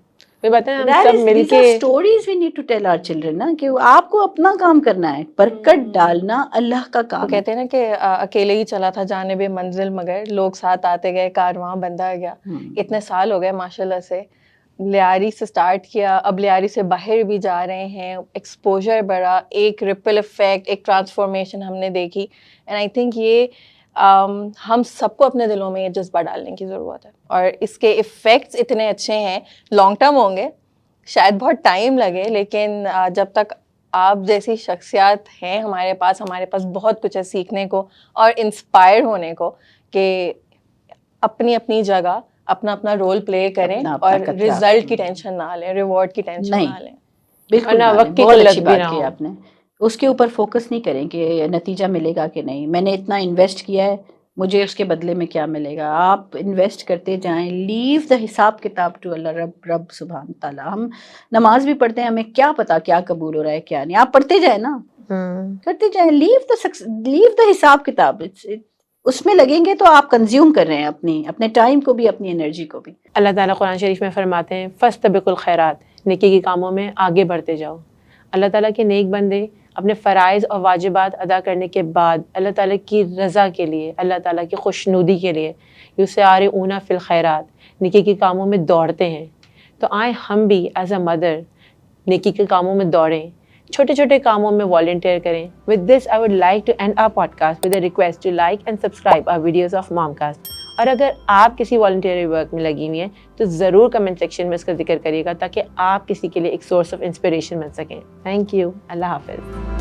Stories we need to tell our children نا کہ آپ کو اپنا کام کرنا ہے، برکت ڈالنا اللہ کا کام. کہتے ہیں نا کہ اکیلے ہی چلا تھا جانب منزل مگر لوگ ساتھ آتے گئے، کارواں بندھا گیا. اتنے سال ہو گئے ماشاءاللہ سے، لیاری سے سٹارٹ کیا، اب لیاری سے باہر بھی جا رہے ہیں، ایکسپوجر بڑھا، ایک ریپل افیکٹ، ایک ٹرانسفارمیشن ہم نے دیکھی. اینڈ آئی تھنک یہ ہم سب کو اپنے دلوں میں یہ جذبہ ڈالنے کی ضرورت ہے. اور اس کے ایفیکٹس اتنے اچھے ہیں، لانگ ٹرم ہوں گے، شاید بہت ٹائم لگے، لیکن جب تک آپ جیسی شخصیات ہیں ہمارے پاس بہت کچھ ہے سیکھنے کو اور انسپائر ہونے کو کہ اپنی اپنی جگہ اپنا اپنا رول پلے کریں اور رزلٹ کی ٹینشن نہ لیں، ریوارڈ کی ٹینشن نہ لیں. بالکل بہت اچھی بات کی آپ نے. اس کے اوپر فوکس نہیں کریں کہ نتیجہ ملے گا کہ نہیں، میں نے اتنا انویسٹ کیا ہے مجھے اس کے بدلے میں کیا ملے گا. آپ انویسٹ کرتے جائیں، لیو دا حساب کتاب ٹو اللہ رب سبحانہ تعالیٰ. ہم نماز بھی پڑھتے ہیں، ہمیں کیا پتا کیا قبول ہو رہا ہے کیا نہیں، آپ پڑھتے جائیں نا، کرتے جائیں. لیو دا حساب کتاب. اس میں لگیں گے تو آپ کنزیوم کر رہے ہیں اپنے ٹائم کو بھی، اپنی انرجی کو بھی. اللہ تعالیٰ قرآن شریف میں فرماتے ہیں فاستبقوا الخیرات، نیکی کے کاموں میں آگے بڑھتے جاؤ. اللہ تعالیٰ کے نیک بندے اپنے فرائض اور واجبات ادا کرنے کے بعد اللہ تعالیٰ کی رضا کے لیے، اللہ تعالیٰ کی خوشنودی کے لیے یسارعون فی الخیرات، نیکی کے کاموں میں دوڑتے ہیں. تو آئیں ہم بھی ایز اے مدر نیکی کے کاموں میں دوڑیں، چھوٹے چھوٹے کاموں میں والنٹیئر کریں. With this I would like to end our podcast with a request to like and subscribe our videos of Momcast. اور اگر آپ کسی والنٹیئر ورک میں لگی ہوئی ہیں تو ضرور کمنٹ سیکشن میں اس کا ذکر کریے گا تاکہ آپ کسی کے لیے ایک سورس آف انسپریشن بن سکیں. Thank you. اللہ حافظ.